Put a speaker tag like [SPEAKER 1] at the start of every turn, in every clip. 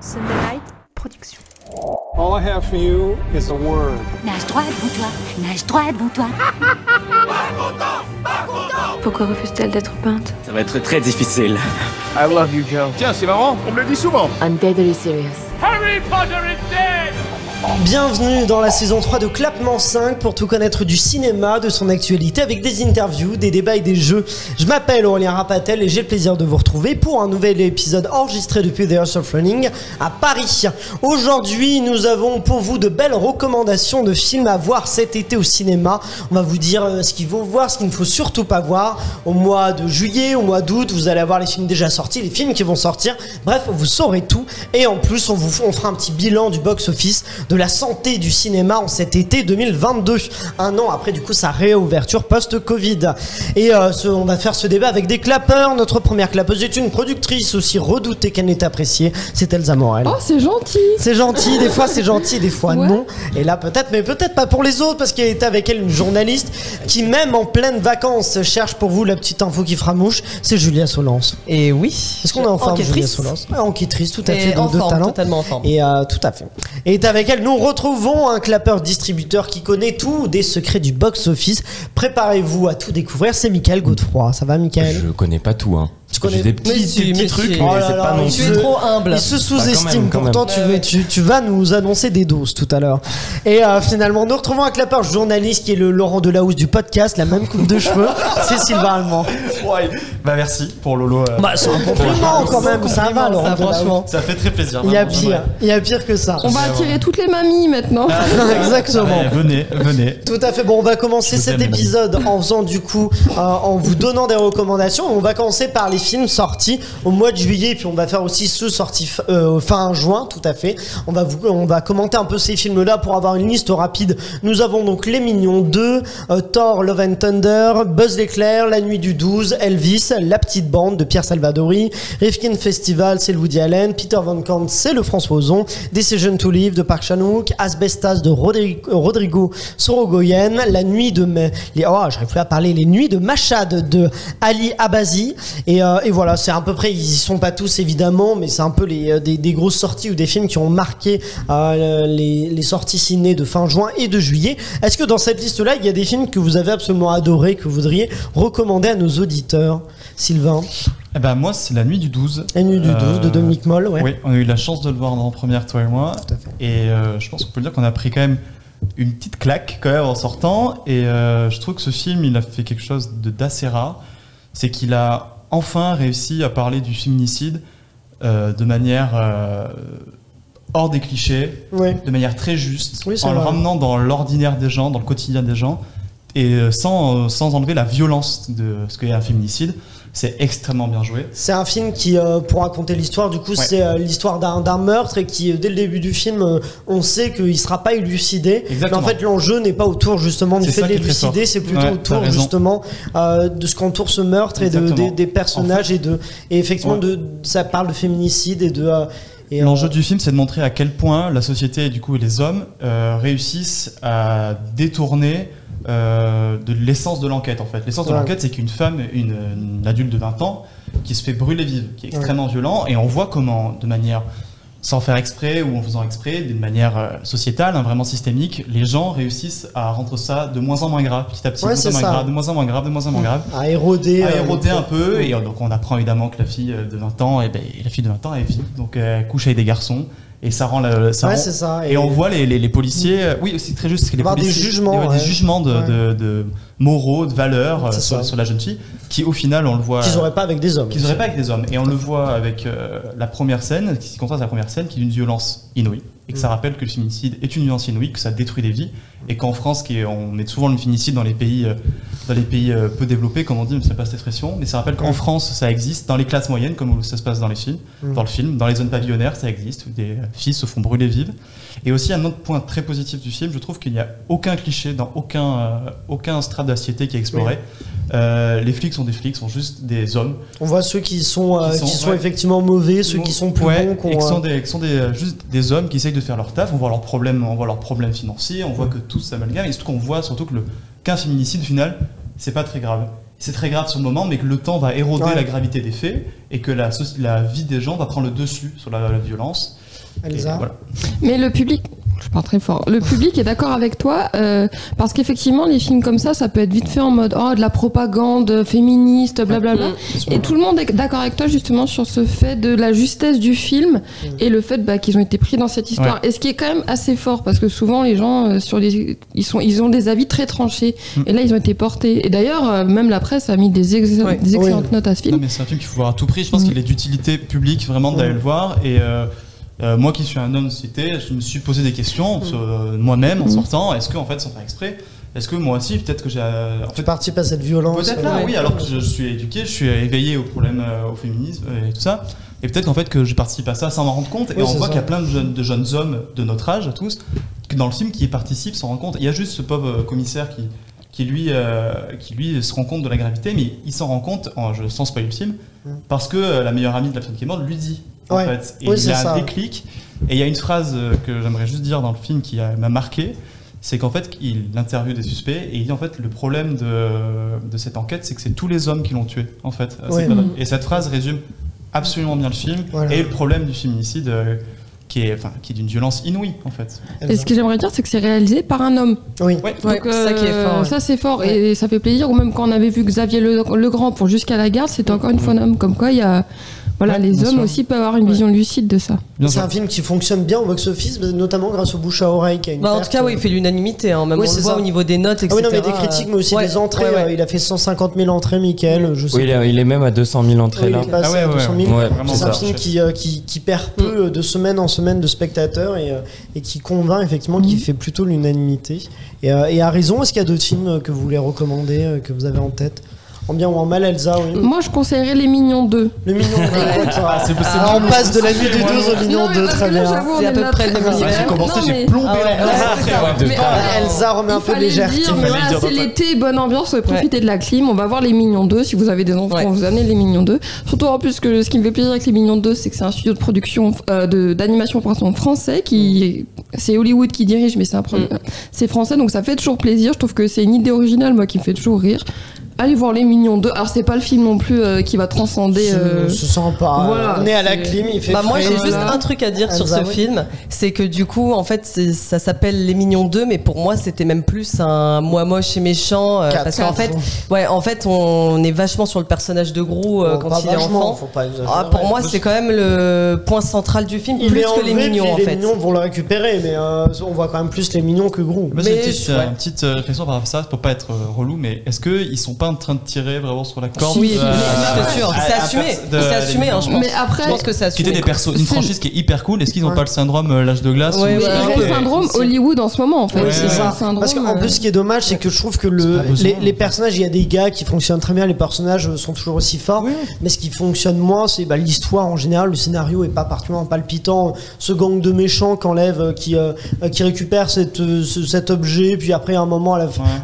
[SPEAKER 1] Sunday Night Production.
[SPEAKER 2] All I have for you is a word.
[SPEAKER 3] Nage droit devant toi, nage droit devant toi.
[SPEAKER 1] Pourquoi refuse-t-elle d'être peinte?
[SPEAKER 4] Ça va être très difficile.
[SPEAKER 2] I love you, Joe.
[SPEAKER 5] Tiens, c'est marrant, on me le dit souvent.
[SPEAKER 3] I'm deadly serious.
[SPEAKER 5] Harry Potter is dead.
[SPEAKER 6] Bienvenue dans la saison 3 de Clapement 5 pour tout connaître du cinéma, de son actualité avec des interviews, des débats et des jeux. Je m'appelle Aurélien Rapatel et j'ai le plaisir de vous retrouver pour un nouvel épisode enregistré depuis The House of Running à Paris. Aujourd'hui, nous avons pour vous de belles recommandations de films à voir cet été au cinéma. On va vous dire ce qu'il faut voir, ce qu'il ne faut surtout pas voir. Au mois de juillet, au mois d'août, vous allez avoir les films déjà sortis, les films qui vont sortir. Bref, vous saurez tout. Et en plus, on fera un petit bilan du box-office, de la santé du cinéma en cet été 2022, un an après du coup sa réouverture post-Covid. Et on va faire ce débat avec des clapeurs. Notre première clapeuse est une productrice aussi redoutée qu'elle n'est appréciée, c'est Elsa Morel.
[SPEAKER 7] Oh, c'est gentil.
[SPEAKER 6] C'est gentil, des fois c'est gentil, des fois non. Et là peut-être, mais peut-être pas pour les autres, parce qu'il est avec elle une journaliste qui même en pleine vacances cherche pour vous la petite info qui fera mouche, c'est Julia Solence.
[SPEAKER 8] Et oui.
[SPEAKER 6] Est-ce qu'on est en forme, Julia Solence? Enquêtrice, tout à fait,
[SPEAKER 8] en
[SPEAKER 6] de
[SPEAKER 8] forme,
[SPEAKER 6] talent.
[SPEAKER 8] totalement en forme.
[SPEAKER 6] Et tout à fait. Et est avec elle, nous retrouvons un clapeur distributeur qui connaît tout des secrets du box-office. Préparez-vous à tout découvrir, c'est Michael Godefroy. Ça va, Michael?
[SPEAKER 9] Je connais pas tout, hein.
[SPEAKER 6] Tu connais
[SPEAKER 9] J'ai des petits trucs, mais
[SPEAKER 6] Oh là
[SPEAKER 9] c'est
[SPEAKER 6] là,
[SPEAKER 9] pas non
[SPEAKER 8] Tu
[SPEAKER 9] plus.
[SPEAKER 8] es trop humble.
[SPEAKER 6] Il se sous-estime,
[SPEAKER 9] quand même.
[SPEAKER 6] pourtant tu vas nous annoncer des doses tout à l'heure. Et finalement, nous retrouvons un clapeur journaliste qui est le Laurent Delahousse du podcast, la même coupe de cheveux, c'est Sylvain Allemand.
[SPEAKER 10] Ouais. Bah merci pour Lolo.
[SPEAKER 6] Bah c'est un compliment quand même, ça va Laurent
[SPEAKER 8] ça,
[SPEAKER 6] Delahousse.
[SPEAKER 8] franchement.
[SPEAKER 10] Ça fait très plaisir.
[SPEAKER 6] Il y a
[SPEAKER 10] vraiment,
[SPEAKER 6] pire que ça.
[SPEAKER 7] On va attirer toutes les mamies maintenant.
[SPEAKER 6] Exactement.
[SPEAKER 10] Ouais, venez.
[SPEAKER 6] Tout à fait. Bon, on va commencer
[SPEAKER 10] Je vous
[SPEAKER 6] cet
[SPEAKER 10] aime, les
[SPEAKER 6] épisode en faisant du coup, en vous donnant des recommandations. On va commencer par les films sortis au mois de juillet, puis on va faire aussi ceux sortis fin juin, tout à fait. On va commenter un peu ces films-là pour avoir une liste rapide. Nous avons donc Les Mignons 2, Thor Love and Thunder, Buzz l'éclair, La Nuit du 12, Elvis, La Petite Bande de Pierre Salvadori, Rifkin Festival, c'est le Woody Allen, Peter Van Kant, c'est le François Ozon, Decision to Live de Park Chan-wook, Asbestas de Rodrigo Sorogoyen, La Nuit de j'arrive plus à parler, Les Nuits de Mashhad de Ali Abazi, et voilà, c'est à peu près, ils y sont pas tous évidemment, mais c'est un peu des grosses sorties ou des films qui ont marqué les sorties ciné de fin juin et de juillet. Est-ce que dans cette liste-là, il y a des films que vous avez absolument adorés, que vous voudriez recommander à nos auditeurs? Sylvain?
[SPEAKER 10] Eh ben moi c'est La Nuit du 12.
[SPEAKER 6] La Nuit du 12 de Dominique Moll, ouais.
[SPEAKER 10] Oui, on a eu la chance de le voir en première, toi et moi.
[SPEAKER 6] Tout à fait.
[SPEAKER 10] Et je pense qu'on peut dire qu'on a pris quand même une petite claque quand même en sortant. Et je trouve que ce film, il a fait quelque chose d'assez rare. C'est qu'il a enfin réussi à parler du féminicide de manière hors des clichés,
[SPEAKER 6] Ouais.
[SPEAKER 10] de manière très juste,
[SPEAKER 6] Oui, c'est
[SPEAKER 10] en le
[SPEAKER 6] vrai.
[SPEAKER 10] ramenant dans l'ordinaire des gens, dans le quotidien des gens, et sans enlever la violence de ce qu'est un féminicide. C'est extrêmement bien joué.
[SPEAKER 6] C'est un film qui, pour raconter l'histoire, du coup, c'est l'histoire d'un meurtre et qui, dès le début du film, on sait qu'il ne sera pas élucidé.
[SPEAKER 10] Exactement.
[SPEAKER 6] Mais en fait, l'enjeu n'est pas autour justement du
[SPEAKER 10] C'est
[SPEAKER 6] fait
[SPEAKER 10] ça
[SPEAKER 6] de
[SPEAKER 10] qui est très
[SPEAKER 6] l'élucider,
[SPEAKER 10] fort.
[SPEAKER 6] c'est plutôt
[SPEAKER 10] Ouais,
[SPEAKER 6] autour
[SPEAKER 10] t'as raison.
[SPEAKER 6] justement de ce qu'entoure ce meurtre et
[SPEAKER 10] Exactement.
[SPEAKER 6] des personnages et effectivement
[SPEAKER 10] Ouais.
[SPEAKER 6] ça parle de féminicide et de.
[SPEAKER 10] L'enjeu du film, c'est de montrer à quel point la société et du coup les hommes réussissent à détourner de l'essence de l'enquête en fait. L'essence de
[SPEAKER 6] Ouais.
[SPEAKER 10] l'enquête, c'est qu'une femme, une adulte de 20 ans, qui se fait brûler vive, qui est extrêmement violent, et on voit comment, de manière sans faire exprès ou en faisant exprès, d'une manière sociétale, vraiment systémique, les gens réussissent à rendre ça de moins en moins grave, petit à petit,
[SPEAKER 6] Ouais,
[SPEAKER 10] de
[SPEAKER 6] c'est
[SPEAKER 10] moins en
[SPEAKER 6] ça.
[SPEAKER 10] moins grave, de moins en moins grave, de moins en moins grave.
[SPEAKER 6] À éroder.
[SPEAKER 10] À éroder un peu, et donc on apprend évidemment que la fille de 20 ans, la fille de 20 ans, elle est fille, donc elle couche avec des garçons, et ça rend
[SPEAKER 6] Ouais,
[SPEAKER 10] rend-
[SPEAKER 6] c'est ça.
[SPEAKER 10] et on voit les policiers, oui, c'est très juste, parce que les
[SPEAKER 6] Voir des
[SPEAKER 10] policiers,
[SPEAKER 6] jugements,
[SPEAKER 10] des
[SPEAKER 6] ouais.
[SPEAKER 10] jugements de moraux, de valeurs
[SPEAKER 6] C'est ça.
[SPEAKER 10] sur la jeune fille, qui au final, on le voit.
[SPEAKER 6] Qu'ils n'auraient pas avec des hommes.
[SPEAKER 10] Qu'ils n'auraient pas avec des hommes. Et on le voit avec la première scène, qui contraste à la première scène, qui est d'une violence inouïe. Et que ça rappelle que le féminicide est une violence inouïe, que ça détruit des vies. Et qu'en France, on met souvent le féminicide dans les pays peu développés, comme on dit, mais c'est pas cette expression. Mais ça rappelle qu'en France, ça existe, dans les classes moyennes, comme ça se passe dans les films, dans les zones pavillonnaires, ça existe, où des filles se font brûler vives. Et aussi, un autre point très positif du film, je trouve qu'il n'y a aucun cliché dans aucun strat de la société qui est exploré. Les flics sont des flics, sont juste des hommes.
[SPEAKER 6] On voit ceux qui sont
[SPEAKER 10] ouais.
[SPEAKER 6] effectivement mauvais, ceux qui sont plus bons.
[SPEAKER 10] Et qui sont juste des hommes qui essayent de faire leur taf. On voit leurs problèmes financiers, on voit que tout s'amalgame, et surtout qu'on voit qu'un féminicide, au final, c'est pas très grave. C'est très grave sur le moment, mais que le temps va éroder la gravité des faits, et que la vie des gens va prendre le dessus sur la violence.
[SPEAKER 6] Elsa.
[SPEAKER 10] Voilà.
[SPEAKER 7] Mais le public, je parle très fort, le public est d'accord avec toi parce qu'effectivement les films comme ça peut être vite fait en mode de la propagande féministe, blablabla. Et tout le monde est d'accord avec toi justement sur ce fait de la justesse du film et le fait qu'ils ont été pris dans cette histoire. Et ce qui est quand même assez fort parce que souvent les gens ils ont des avis très tranchés et là ils ont été portés. Et d'ailleurs même la presse a mis des excellentes notes à ce film.
[SPEAKER 10] Non, mais c'est un film qu'il faut voir à tout prix. Je pense qu'il est d'utilité publique vraiment d'aller le voir et moi qui suis un homme de société, je me suis posé des questions moi-même en sortant. Est-ce que en fait, sans faire exprès, est-ce que moi aussi, peut-être que j'ai
[SPEAKER 6] tu participes à cette violence?
[SPEAKER 10] Peut-être là, oui. Alors que je suis éduqué, je suis éveillé au problème, au féminisme et tout ça. Et peut-être qu'en fait que je participe à ça sans m'en rendre compte. Et on voit qu'il y a plein de jeunes hommes de notre âge, tous, que dans le film qui y participent sans rendre compte. Il y a juste ce pauvre commissaire qui lui se rend compte de la gravité, mais il s'en rend compte, sans spoiler le film, parce que la meilleure amie de la personne qui est morte lui dit. En fait. Et il y a un déclic. Et il y a une phrase que j'aimerais juste dire dans le film qui m'a marqué, c'est qu'en fait, il interviewe des suspects et il dit en fait le problème de cette enquête, c'est que c'est tous les hommes qui l'ont tué, en fait. Et cette phrase résume absolument bien le film et le problème du féminicide qui est d'une violence inouïe, en fait.
[SPEAKER 7] Et ce que j'aimerais dire, c'est que c'est réalisé par un homme.
[SPEAKER 6] Oui.
[SPEAKER 7] Donc, ça qui est fort. Ça, c'est fort et ça fait plaisir. Ou même quand on avait vu Xavier Legrand pour Jusqu'à la garde, c'était encore une fois un homme. Comme quoi, il y a... les hommes aussi peuvent avoir une vision lucide de ça.
[SPEAKER 6] C'est un film qui fonctionne bien au box-office, notamment grâce au bouche à oreille. Qui a une
[SPEAKER 4] en tout cas, il fait l'unanimité. Même on le voit au niveau des notes, etc.
[SPEAKER 6] Oui, non, mais des critiques, mais aussi des entrées. Il a fait 150 000 entrées, Mickaël.
[SPEAKER 9] Il est même à 200 000 entrées là.
[SPEAKER 6] À 200 000. C'est un film qui perd peu de semaine en semaine de spectateurs et qui convainc effectivement, qui fait plutôt l'unanimité. Et à raison, est-ce qu'il y a d'autres films que vous voulez recommander, que vous avez en tête? En bien ou en mal, Elsa, oui.
[SPEAKER 7] Moi, je conseillerais Les Mignons 2.
[SPEAKER 6] Le Mignon 2. On passe de la nuit du 12 au Mignon 2, très bien.
[SPEAKER 4] C'est à peu près le même univers.
[SPEAKER 10] J'ai commencé, j'ai plombé
[SPEAKER 6] Elsa remet un peu de légèreté.
[SPEAKER 7] C'est l'été, bonne ambiance, profitez de la clim. On va voir Les Mignons 2. Si vous avez des enfants, vous amenez Les Mignons 2. Surtout en plus que ce qui me fait plaisir avec Les Mignons 2, c'est que c'est un studio de production d'animation français c'est Hollywood qui dirige, mais c'est français, donc ça fait toujours plaisir. Je trouve que c'est une idée originale, moi, qui me fait toujours rire. Allez voir Les Mignons 2. Alors c'est pas le film non plus qui va transcender.
[SPEAKER 6] Se sent pas. Voilà, on est à la clim, il fait.
[SPEAKER 4] Moi j'ai juste un truc à dire sur ce film, c'est que du coup en fait ça s'appelle Les Mignons 2, mais pour moi c'était même plus un moi moche et méchant parce qu'en fait on est vachement sur le personnage de Gros quand il est enfant. Pour moi c'est quand même le point central du film, plus que les mignons en fait.
[SPEAKER 6] Les mignons vont le récupérer, mais on voit quand même plus les mignons que Gros.
[SPEAKER 10] Moi j'ai une petite réflexion par rapport à ça pour pas être relou, mais est-ce qu'ils sont pas en train de tirer vraiment sur la corde?
[SPEAKER 4] Oui, c'est sûr. C'est assumé. C'est assumé, je pense.
[SPEAKER 7] Mais après,
[SPEAKER 4] je pense que c'est assumé.
[SPEAKER 10] Qui étaient une franchise qui est hyper cool. Est-ce qu'ils n'ont pas le syndrome l'âge de glace?
[SPEAKER 7] Ils ont le syndrome Hollywood en ce moment, en fait.
[SPEAKER 6] Oui, c'est ça. Parce qu'en plus, ce qui est dommage, c'est que je trouve que les personnages, il y a des gars qui fonctionnent très bien, les personnages sont toujours aussi forts. Mais ce qui fonctionne moins, c'est l'histoire en général. Le scénario est pas particulièrement palpitant. Ce gang de méchants qu'enlève, qui récupère cet objet, puis après, à un moment,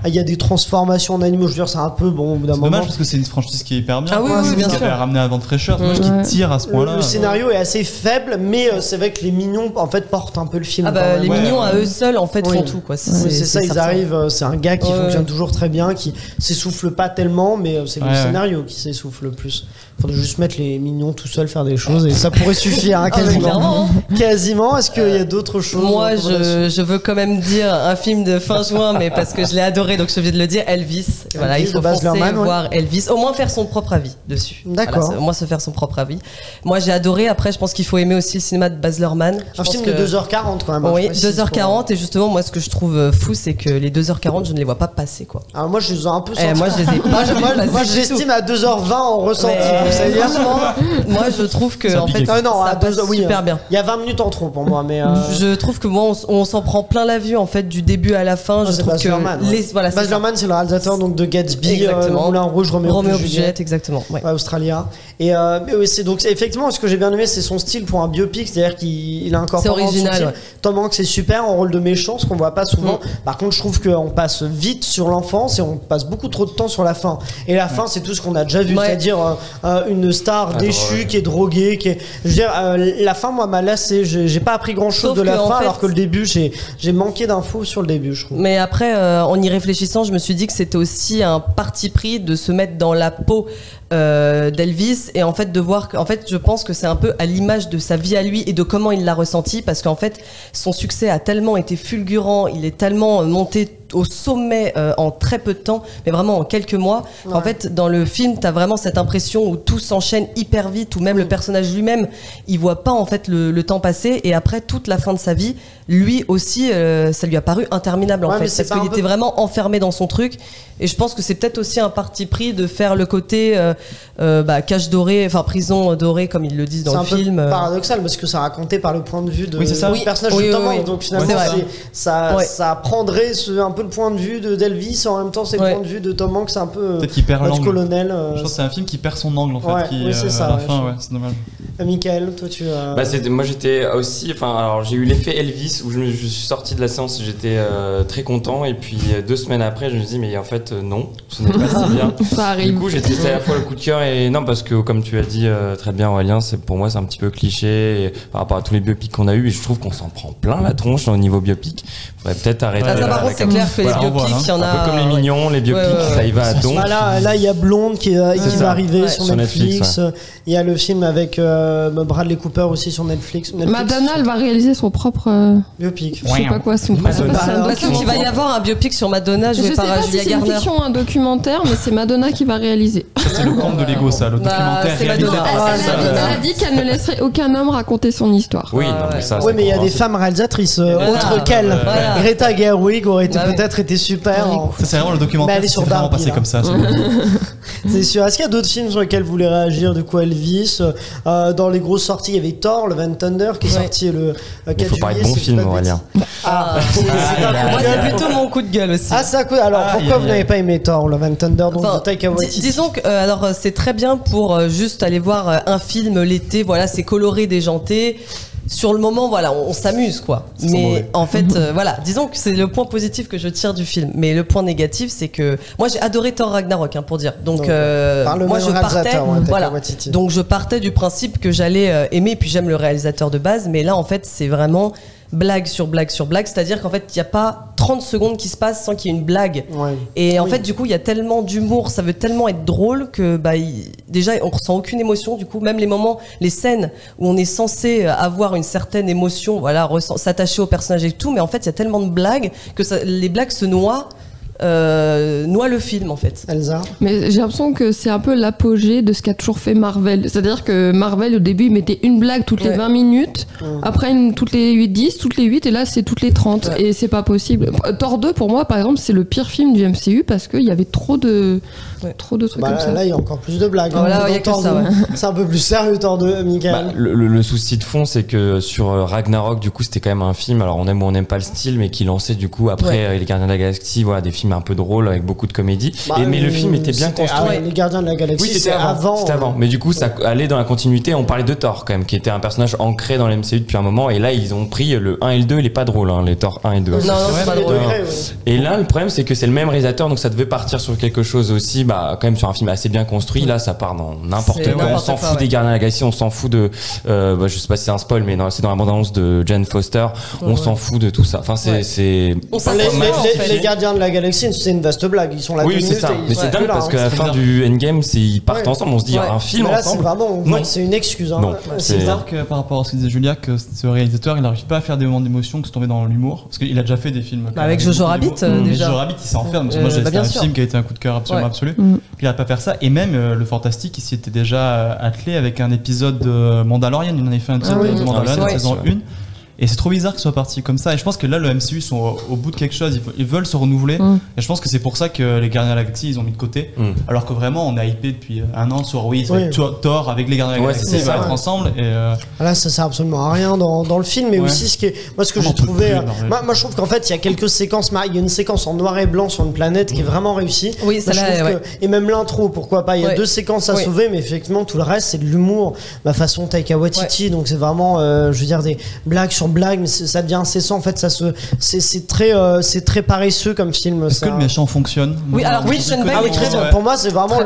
[SPEAKER 6] il y a des transformations en animaux. Je veux dire, c'est un peu bon.
[SPEAKER 10] C'est dommage parce que c'est une franchise qui est hyper bien.
[SPEAKER 4] Ah oui, bien sûr.
[SPEAKER 10] Qui avait ramené avant de fraîcheur, c'est dommage qu'il tire à ce point-là.
[SPEAKER 6] Le scénario est assez faible, mais c'est vrai que les mignons en fait portent un peu le film.
[SPEAKER 4] Les mignons à eux seuls en fait font tout quoi.
[SPEAKER 6] C'est ça, ils arrivent. C'est un gars qui fonctionne toujours très bien, qui s'essouffle pas tellement, mais c'est le scénario qui s'essouffle le plus. Faudrait juste mettre les mignons tout seuls faire des choses et ça pourrait suffire quasiment. Quasiment. Est-ce qu'il y a d'autres choses?
[SPEAKER 4] Moi, je veux quand même dire un film de fin juin, mais parce que je l'ai adoré, donc je suis obligée de le dire. Elvis. Voilà, il faut foncer voir Elvis. Au moins faire son propre avis dessus.
[SPEAKER 6] D'accord.
[SPEAKER 4] Voilà, au moins se faire son propre avis. Moi, j'ai adoré. Après, je pense qu'il faut aimer aussi le cinéma de Baz Luhrmann.
[SPEAKER 6] Un film de 2h40 quand même.
[SPEAKER 4] Oui, 2h40. Et justement, moi, ce que je trouve fou, c'est que les 2h40, je ne les vois pas passer, quoi.
[SPEAKER 6] Alors moi, je les ai un peu sentis.
[SPEAKER 4] Moi, je les ai pas.
[SPEAKER 6] Moi, je l'estime à 2h20 en ressenti.
[SPEAKER 4] Moi, je trouve que en fait, ça passe super bien.
[SPEAKER 6] Il y a 20 minutes en trop pour moi, mais
[SPEAKER 4] je trouve que moi, on s'en prend plein la vue en fait du début à la fin. Je trouve que
[SPEAKER 6] Baz Luhrmann, c'est le réalisateur donc de Gatsby, Moulin Rouge, Roméo
[SPEAKER 4] Juliette, exactement.
[SPEAKER 6] Australia. Et c'est donc effectivement ce que j'ai bien aimé, c'est son style pour un biopic, c'est-à-dire qu'il a incorporé.
[SPEAKER 4] C'est original.
[SPEAKER 6] Tom Hanks c'est super en rôle de méchant, ce qu'on voit pas souvent. Par contre, je trouve qu'on passe vite sur l'enfance et on passe beaucoup trop de temps sur la fin. Et la fin, c'est tout ce qu'on a déjà vu, c'est-à-dire une star déchue qui est droguée, qui est. Je veux dire, la fin, moi, m'a lassé. J'ai pas appris grand-chose de la fin, alors que le début, j'ai manqué d'infos sur le début, je trouve.
[SPEAKER 4] Mais après, en y réfléchissant, je me suis dit que c'était aussi un parti pris de se mettre dans la peau d'Elvis, et en fait de voir qu'en fait je pense que c'est un peu à l'image de sa vie à lui et de comment il l'a ressenti, parce qu'en fait son succès a tellement été fulgurant, il est tellement monté au sommet en très peu de temps, mais vraiment en quelques mois. En fait, dans le film, t'as vraiment cette impression où tout s'enchaîne hyper vite, où même le personnage lui-même, il voit pas en fait le temps passer, et après toute la fin de sa vie, lui aussi, ça lui a paru interminable en fait, parce qu'il était vraiment enfermé dans son truc. Et je pense que c'est peut-être aussi un parti pris de faire le côté cage dorée, enfin prison dorée comme ils le disent dans le film.
[SPEAKER 6] C'est un peu paradoxal parce que ça raconté par le point de vue du personnage de Tom Hanks, donc finalement ça prendrait un peu le point de vue d'Elvis, en même temps c'est le point de vue de Tom Hanks, un peu
[SPEAKER 10] notre
[SPEAKER 6] colonel.
[SPEAKER 10] Je pense que c'est un film qui perd son angle en fait,
[SPEAKER 6] c'est ça,
[SPEAKER 10] à la fin, c'est dommage.
[SPEAKER 6] Michael, toi tu
[SPEAKER 9] moi j'étais aussi, alors j'ai eu l'effet Elvis où je suis sorti de la séance, j'étais très content, et puis 2 semaines après je me dis mais en fait non, ce n'est pas si bien.
[SPEAKER 7] Ça arrive.
[SPEAKER 9] Du coup c'était à la fois le coup de cœur et non, parce que comme tu as dit très bien Aurélien, pour moi c'est un petit peu cliché par rapport à tous les biopics qu'on a eu, et je trouve qu'on s'en prend plein la tronche au niveau biopic. Faudrait peut-être arrêter.
[SPEAKER 4] Ça par contre c'est clair que les biopics, il y en a
[SPEAKER 9] un peu comme les Mignons, les biopics, ça y va à donf.
[SPEAKER 6] Là il y a Blonde qui va arriver sur Netflix. Il y a le film avec Bradley Cooper aussi sur Netflix.
[SPEAKER 7] Madonna, elle va réaliser son propre
[SPEAKER 6] biopic.
[SPEAKER 7] Je sais pas quoi, son propre.
[SPEAKER 4] Il va y avoir un biopic sur Madonna joué par Julia Garner.
[SPEAKER 7] Je sais pas si c'est une fiction, un documentaire, mais c'est Madonna qui va réaliser.
[SPEAKER 10] C'est le conte de Lego, ça, le documentaire réalisé par
[SPEAKER 7] Madonna. Elle a dit qu'elle ne laisserait aucun homme raconter son histoire.
[SPEAKER 9] Oui, non, mais ça.
[SPEAKER 6] Oui, mais il y a des femmes réalisatrices autres qu'elle. Greta Gerwig aurait peut-être été super.
[SPEAKER 10] C'est vraiment le documentaire qui s'est vraiment passé comme ça.
[SPEAKER 6] C'est sûr. Est-ce qu'il y a d'autres films sur lesquels vous voulez réagir? Du coup, Elvis, dans les grosses sorties, il y avait Thor, le Love and Thunder qui est sorti le 4 juillet.
[SPEAKER 9] Il faut parler de bons films, Aurélien.
[SPEAKER 4] Moi, c'est plutôt mon coup de gueule aussi.
[SPEAKER 6] Ah, c'est un coup. Alors, pourquoi vous n'avez pas aimé Thor, Love and Thunder, donc de Taika Waititi?
[SPEAKER 4] Disons que alors c'est très bien pour juste aller voir un film l'été. Voilà, c'est coloré, déjanté. Sur le moment, voilà, on s'amuse quoi. Mais en fait, voilà, disons que c'est le point positif que je tire du film. Mais le point négatif, c'est que moi j'ai adoré Thor Ragnarok, pour dire. Donc moi je partais, donc je partais du principe que j'allais aimer. Puis j'aime le réalisateur de base, mais là en fait c'est vraiment blague sur blague sur blague, c'est-à-dire qu'en fait il n'y a pas 30 secondes qui se passent sans qu'il y ait une blague. Et en fait du coup il y a tellement d'humour, ça veut tellement être drôle que déjà on ressent aucune émotion. Du coup même les scènes où on est censé avoir une certaine émotion, voilà, s'attacher au personnage et tout, mais en fait il y a tellement de blagues que les blagues se noient le film en fait.
[SPEAKER 6] Elsa.
[SPEAKER 7] Mais j'ai l'impression que c'est un peu l'apogée de ce qu'a toujours fait Marvel. C'est-à-dire que Marvel au début il mettait une blague toutes les 20 minutes, après toutes les 8-10, toutes les 8, et là c'est toutes les 30 et c'est pas possible. Thor 2 pour moi par exemple c'est le pire film du MCU parce qu'il y avait trop de trucs comme ça.
[SPEAKER 6] Là il y a encore plus de blagues.
[SPEAKER 4] Voilà, y a que ça,
[SPEAKER 6] c'est un peu plus sérieux Thor 2, Michael.
[SPEAKER 9] Le souci de fond c'est que sur Ragnarok du coup c'était quand même un film, alors on aime ou on n'aime pas le style, mais qui lançait du coup après les Gardiens de la Galaxie, voilà, des films un peu drôles avec beaucoup de comédie, mais le film était bien construit.
[SPEAKER 6] Les Gardiens de la Galaxie,
[SPEAKER 9] c'était avant. Mais du coup ça allait dans la continuité. On parlait de Thor quand même, qui était un personnage ancré dans le MCU depuis un moment, et là ils ont pris le 1 et le 2, il est pas drôle les Thor 1 et 2.
[SPEAKER 4] Non, c'est pas drôle.
[SPEAKER 9] Et là le problème c'est que c'est le même réalisateur, donc ça devait partir sur quelque chose aussi, quand même sur un film assez bien construit. Là ça part dans n'importe quoi, on s'en fout des Gardiens de la Galaxie, on s'en fout de je sais pas si c'est un spoil, mais c'est dans la bande-annonce de Jane Foster, on s'en fout de tout ça. Enfin c'est
[SPEAKER 6] les Gardiens de la Galaxie, c'est une vaste blague, ils sont là.
[SPEAKER 9] Oui, c'est ça. Mais c'est dingue parce qu'à la fin du Endgame, ils partent ensemble, on se dit un film
[SPEAKER 6] là,
[SPEAKER 9] ensemble.
[SPEAKER 6] C'est vraiment, on voit que c'est une excuse.
[SPEAKER 10] C'est bizarre que par rapport à ce que disait Julia, que ce réalisateur il n'arrive pas à faire des moments d'émotion que se tomber dans l'humour, parce qu'il a déjà fait des films
[SPEAKER 4] avec Jojo Rabbit déjà.
[SPEAKER 10] Jojo Rabbit il s'enferme, parce que moi c'était un film qui a été un coup de cœur absolument absolu. Il a pas faire ça, et même le Fantastique il s'y était déjà attelé avec un épisode de Mandalorian, il en avait fait un épisode de Mandalorian saison 1. Et c'est trop bizarre que ce soit parti comme ça. Et je pense que là, le MCU sont au bout de quelque chose. Ils veulent se renouveler. Et je pense que c'est pour ça que les Gardiens de la Galaxie, ils ont mis de côté. Alors que vraiment, on a hypé depuis un an sur Thor avec les Gardiens de la Galaxie, ils vont être ensemble. Et
[SPEAKER 6] là, ça sert absolument à rien dans le film. Mais aussi, ce que j'ai trouvé. Moi, je trouve qu'en fait, il y a quelques séquences. Il y a une séquence en noir et blanc sur une planète qui est vraiment réussie.
[SPEAKER 4] Oui, ça
[SPEAKER 6] et même l'intro, pourquoi pas. Il y a 2 séquences à sauver, mais effectivement, tout le reste, c'est de l'humour. Façon Taika Waititi. Donc, c'est vraiment, je veux dire, des blagues sur sur blague, mais ça devient incessant. En fait, c'est très paresseux comme film.
[SPEAKER 10] Est-ce que le méchant fonctionne?
[SPEAKER 4] Oui, alors Christian Bale,
[SPEAKER 6] très bon. Pour moi, c'est vraiment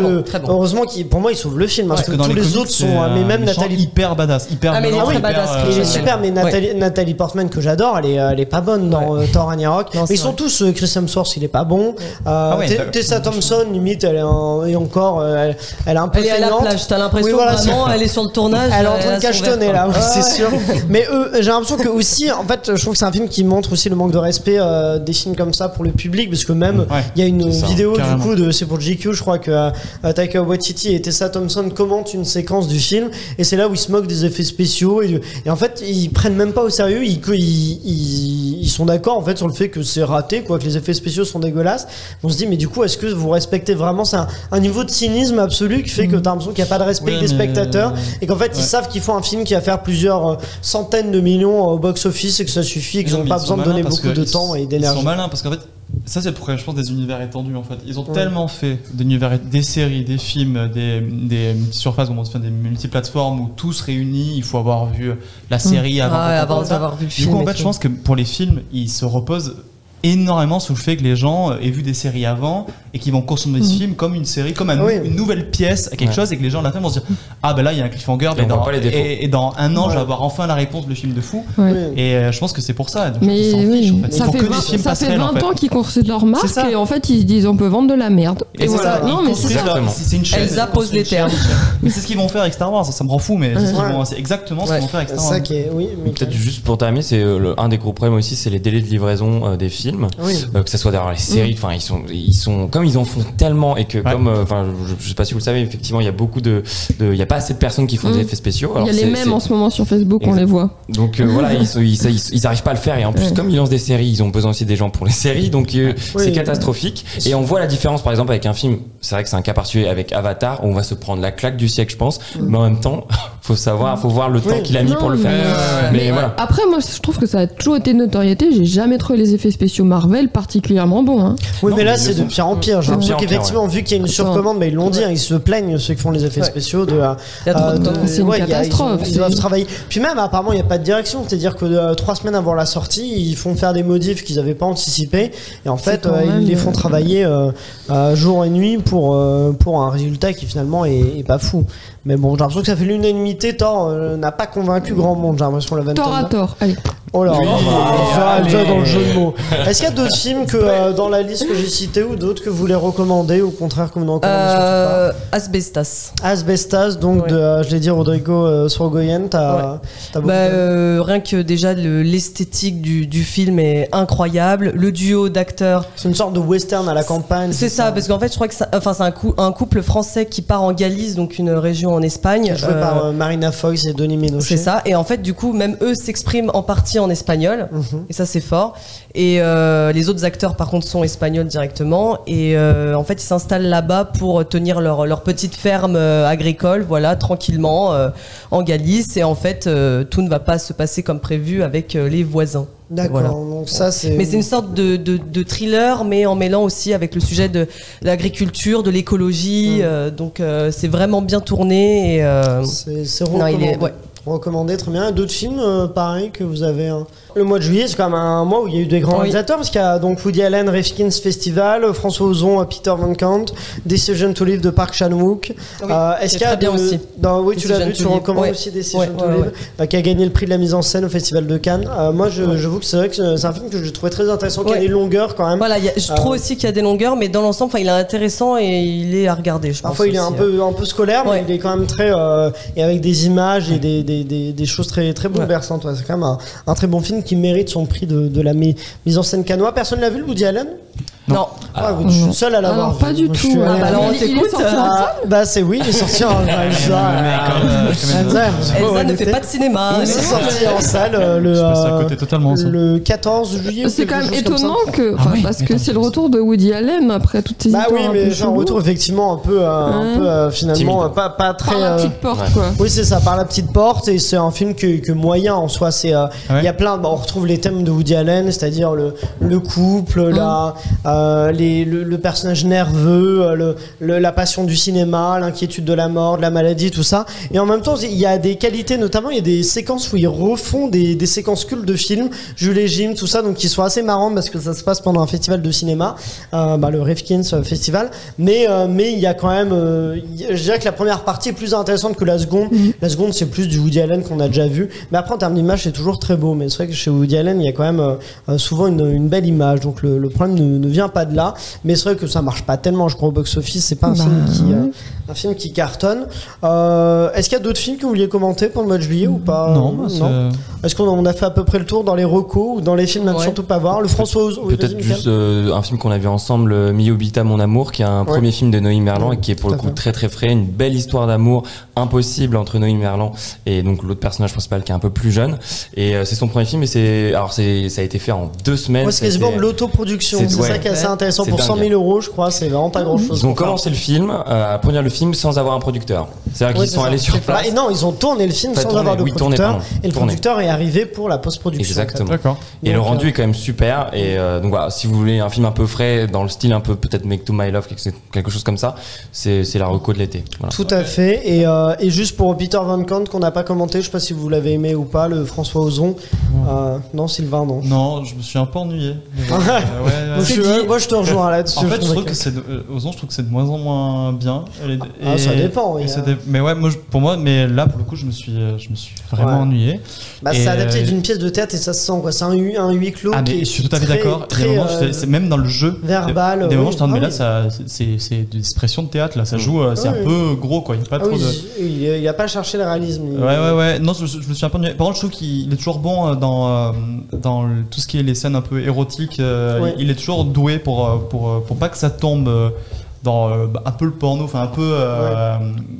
[SPEAKER 6] heureusement pour moi, il sauve le film, parce que tous les autres sont, mais même Nathalie
[SPEAKER 10] hyper badass,
[SPEAKER 6] il est super, mais Nathalie Portman que j'adore, elle est pas bonne dans Thor Ragnarok. Mais ils sont tous, Chris Hemsworth, il est pas bon. Tessa Thompson, limite, elle est un peu feignante.
[SPEAKER 4] T'as l'impression vraiment, elle est sur le tournage.
[SPEAKER 6] Elle est en train de cachetonner là, c'est sûr. Mais j'ai l'impression que aussi, en fait, je trouve que c'est un film qui montre aussi le manque de respect des films comme ça pour le public, parce que même il y a une vidéo du coup c'est pour GQ, je crois que Taika Waititi et Tessa Thompson commentent une séquence du film, et c'est là où ils se moquent des effets spéciaux, et en fait ils prennent même pas au sérieux, ils sont d'accord en fait sur le fait que c'est raté, quoi, que les effets spéciaux sont dégueulasses. On se dit, mais du coup, est-ce que vous respectez vraiment? C'est un niveau de cynisme absolu qui fait que t'as l'impression qu'il n'y a pas de respect des spectateurs, et qu'en fait ils savent qu'ils font un film qui va faire plusieurs centaines de millions au box-office, et que ça suffit, et qu'ils n'ont pas besoin de donner beaucoup de temps et d'énergie.
[SPEAKER 10] Ils sont malins parce qu'en fait, ça c'est le problème, je pense, des univers étendus. En fait, ils ont tellement fait des séries, des films, des surfaces, des multiplateformes où tous réunis, il faut avoir vu la série avant
[SPEAKER 4] avoir vu le film.
[SPEAKER 10] Du coup, en fait, je pense que pour les films, ils se reposent énormément sur le fait que les gens aient vu des séries avant et qu'ils vont consommer ce film comme une série, comme une nouvelle pièce à quelque chose, et que les gens à la fin vont se dire, ah ben là il y a un cliffhanger, et dans un an je vais avoir enfin la réponse, le film de fou. Et je pense que c'est pour ça.
[SPEAKER 7] Mais ça fait 20 ans qu'ils construisent leur marque, et en fait ils se disent on peut vendre de la merde.
[SPEAKER 10] Et voilà. Non mais c'est ça.
[SPEAKER 4] C'est une chaîne. Elsa pose les termes.
[SPEAKER 10] Mais c'est ce qu'ils vont faire avec Star Wars, ça me rend fou, mais c'est exactement ce qu'ils vont faire avec Star Wars.
[SPEAKER 9] Peut-être juste pour terminer, c'est un des gros problèmes aussi, c'est les délais de livraison des films. Que ça soit derrière les séries, enfin ils sont comme ils en font tellement, et que comme je sais pas si vous le savez, effectivement il y a beaucoup il y a pas assez de personnes qui font des effets spéciaux.
[SPEAKER 7] Il y a les mêmes en ce moment sur Facebook, on les voit.
[SPEAKER 9] Donc voilà, ils arrivent pas à le faire, et en plus comme ils lancent des séries, ils ont besoin aussi des gens pour les séries, donc c'est catastrophique. Et on voit la différence par exemple avec un film, c'est vrai que c'est un cas particulier avec Avatar, où on va se prendre la claque du siècle je pense, mais en même temps faut voir le temps qu'il a mis pour le faire. Mais voilà.
[SPEAKER 7] Après moi je trouve que ça a toujours été de notoriété, j'ai jamais trouvé les effets spéciaux Marvel particulièrement bons.
[SPEAKER 6] Oui, mais là c'est de pire en pire. J'ai l'impression qu'effectivement, vu qu'il y a une surcommande, ils l'ont dit, ils se plaignent, ceux qui font les effets spéciaux
[SPEAKER 7] c'est une catastrophe.
[SPEAKER 6] Ils doivent travailler. Puis même apparemment il n'y a pas de direction, c'est-à-dire que 3 semaines avant la sortie, ils font faire des modifs qu'ils n'avaient pas anticipés, et en fait ils les font travailler jour et nuit pour un résultat qui finalement est pas fou. Mais bon, j'ai l'impression que ça fait l'unanimité. Thor n'a pas convaincu grand monde, j'ai l'impression.
[SPEAKER 7] Thor à tort, allez.
[SPEAKER 6] Oh là, déjà dans le jeu de mots. Est-ce qu'il y a d'autres films que dans la liste que j'ai citée, ou d'autres que vous voulez recommander, ou au contraire que vous ne recommandez surtout pas? Asbestas, donc je l'ai dit, Rodrigo Sorogoyen, t'as beaucoup
[SPEAKER 4] rien que déjà l'esthétique du film est incroyable, le duo d'acteurs.
[SPEAKER 6] C'est une sorte de western à la campagne.
[SPEAKER 4] C'est ça, parce qu'en fait je crois que c'est un couple français qui part en Galice, donc une région en Espagne.
[SPEAKER 6] Joué par Marina Foïs et Denis Ménochet.
[SPEAKER 4] C'est ça, et en fait du coup même eux s'expriment en partie en espagnol, et ça c'est fort. Et les autres acteurs par contre sont espagnols directement, et en fait ils s'installent là-bas pour tenir leur petite ferme agricole, voilà, tranquillement en Galice, et en fait tout ne va pas se passer comme prévu avec les voisins.
[SPEAKER 6] D'accord, voilà. Donc ça c'est...
[SPEAKER 4] Mais c'est une sorte de thriller, mais en mêlant aussi avec le sujet de l'agriculture, de l'écologie, donc c'est vraiment bien tourné, et
[SPEAKER 6] c'est recommandé, très bien. D'autres films pareil que vous avez Le mois de juillet, c'est quand même un mois où il y a eu des grands réalisateurs, parce qu'il y a donc Woody Allen, Refkins Festival, François Ozon, Peter Van Kant, Decision to Live de Park Chan-wook.
[SPEAKER 4] Est-ce qu'il y a
[SPEAKER 6] bien aussi. Oui, tu l'as vu, tu recommandes aussi Decision to Live, qui a gagné le prix de la mise en scène au Festival de Cannes. Moi, j'avoue que c'est vrai que c'est un film que je trouvais très intéressant, qui a des longueurs quand même.
[SPEAKER 4] Voilà, je trouve aussi qu'il y a des longueurs, mais dans l'ensemble, il est intéressant et il est à regarder, je pense.
[SPEAKER 6] Parfois, il est un peu scolaire, mais il est quand même très et avec des images et des choses très très bouleversantes. C'est quand même un très bon film qui mérite son prix de la mise en scène cannois. Personne l'a vu, le Woody Allen?
[SPEAKER 4] Non.
[SPEAKER 6] Je suis seul à l'avoir vu.
[SPEAKER 7] Pas du tout.
[SPEAKER 4] Alors on t'écoute.
[SPEAKER 6] Oui, il est sorti en
[SPEAKER 4] Elsa ne fait pas de cinéma.
[SPEAKER 6] Il est sorti en salle le 14 juillet.
[SPEAKER 7] C'est quand même étonnant parce que c'est le retour de Woody Allen après toutes ces histoires.
[SPEAKER 6] Oui, mais j'ai un retour effectivement un peu finalement pas très.
[SPEAKER 7] Par la petite porte, quoi.
[SPEAKER 6] Oui, c'est ça, par la petite porte, et c'est un film que moyen en soi. Il y a plein. On retrouve les thèmes de Woody Allen, c'est-à-dire le couple, le personnage nerveux, la passion du cinéma, l'inquiétude de la mort, de la maladie, tout ça. Et en même temps, il y a des qualités, notamment, il y a des séquences où ils refont des séquences cultes de films, Jules et Jim, tout ça, donc qui sont assez marrantes parce que ça se passe pendant un festival de cinéma, le Rifkin's Festival. Mais il y a quand même, je dirais que la première partie est plus intéressante que la seconde. La seconde, c'est plus du Woody Allen qu'on a déjà vu. Mais après, en termes d'image, c'est toujours très beau. Mais c'est vrai que chez Woody Allen, il y a quand même souvent une belle image. Donc le problème ne vient pas de là. Mais c'est vrai que ça marche pas tellement, je crois, au box-office. C'est pas un film qui cartonne. Est-ce qu'il y a d'autres films que vous vouliez commenter pour le mois de juillet ou pas?
[SPEAKER 10] Non.
[SPEAKER 6] Est-ce qu'on a fait à peu près le tour dans les recos ou dans les films à ne surtout pas voir? Le François Ozon.
[SPEAKER 9] Peut-être juste un film qu'on a vu ensemble, Mi Obita Mon Amour, qui est un premier film de Noémie Merlan et qui est pour le coup très très frais, une belle histoire d'amour impossible entre Noémie Merlan et donc l'autre personnage principal qui est un peu plus jeune. Et c'est son premier film et ça a été fait en 2 semaines.
[SPEAKER 6] C'est quasiment de l'autoproduction. C'est ça qui est assez intéressant. Pour 100 000 euros, je crois, c'est vraiment pas grand-chose.
[SPEAKER 9] Ils ont commencé le film, à produire le film sans avoir un producteur. C'est-à-dire qu'ils sont allés sur place.
[SPEAKER 6] Et non, ils ont tourné le film sans avoir de producteur. Et le producteur est arrivé pour la post-production.
[SPEAKER 9] Exactement. D'accord. Et le rendu est quand même super. Et donc voilà, si vous voulez un film un peu frais, dans le style un peu peut-être Make to My Love, quelque chose comme ça, c'est la reco de l'été. Voilà.
[SPEAKER 6] Tout à fait. Et juste pour Peter Van Kant qu'on n'a pas commenté, je sais pas si vous l'avez aimé ou pas, le François Ozon. Non, Sylvain, non.
[SPEAKER 10] Non, je me suis un peu ennuyé.
[SPEAKER 6] Moi, je te rejoins là-dessus.
[SPEAKER 10] En fait, je trouve que Ozon, je trouve que c'est de moins en moins bien.
[SPEAKER 6] Ça dépend. Oui,
[SPEAKER 10] mais ouais, pour moi, mais là, pour le coup, je me suis vraiment ennuyé.
[SPEAKER 6] C'est adapté d'une pièce de théâtre et ça se sent quoi. C'est un huis clos.
[SPEAKER 10] Je suis tout à fait d'accord. C'est même dans le jeu
[SPEAKER 6] verbal.
[SPEAKER 10] Des moments, je mais là, c'est des expressions de théâtre. Là, ça joue. C'est un peu gros, quoi. Il n'y a pas trop de.
[SPEAKER 6] Il a pas cherché le réalisme.
[SPEAKER 10] Ouais. Non, je me suis un peu ennuyé. Par contre, je trouve qu'il est toujours bon dans tout ce qui est les scènes un peu érotiques. Il est toujours doué pour pas que ça tombe dans un peu le porno, enfin un peu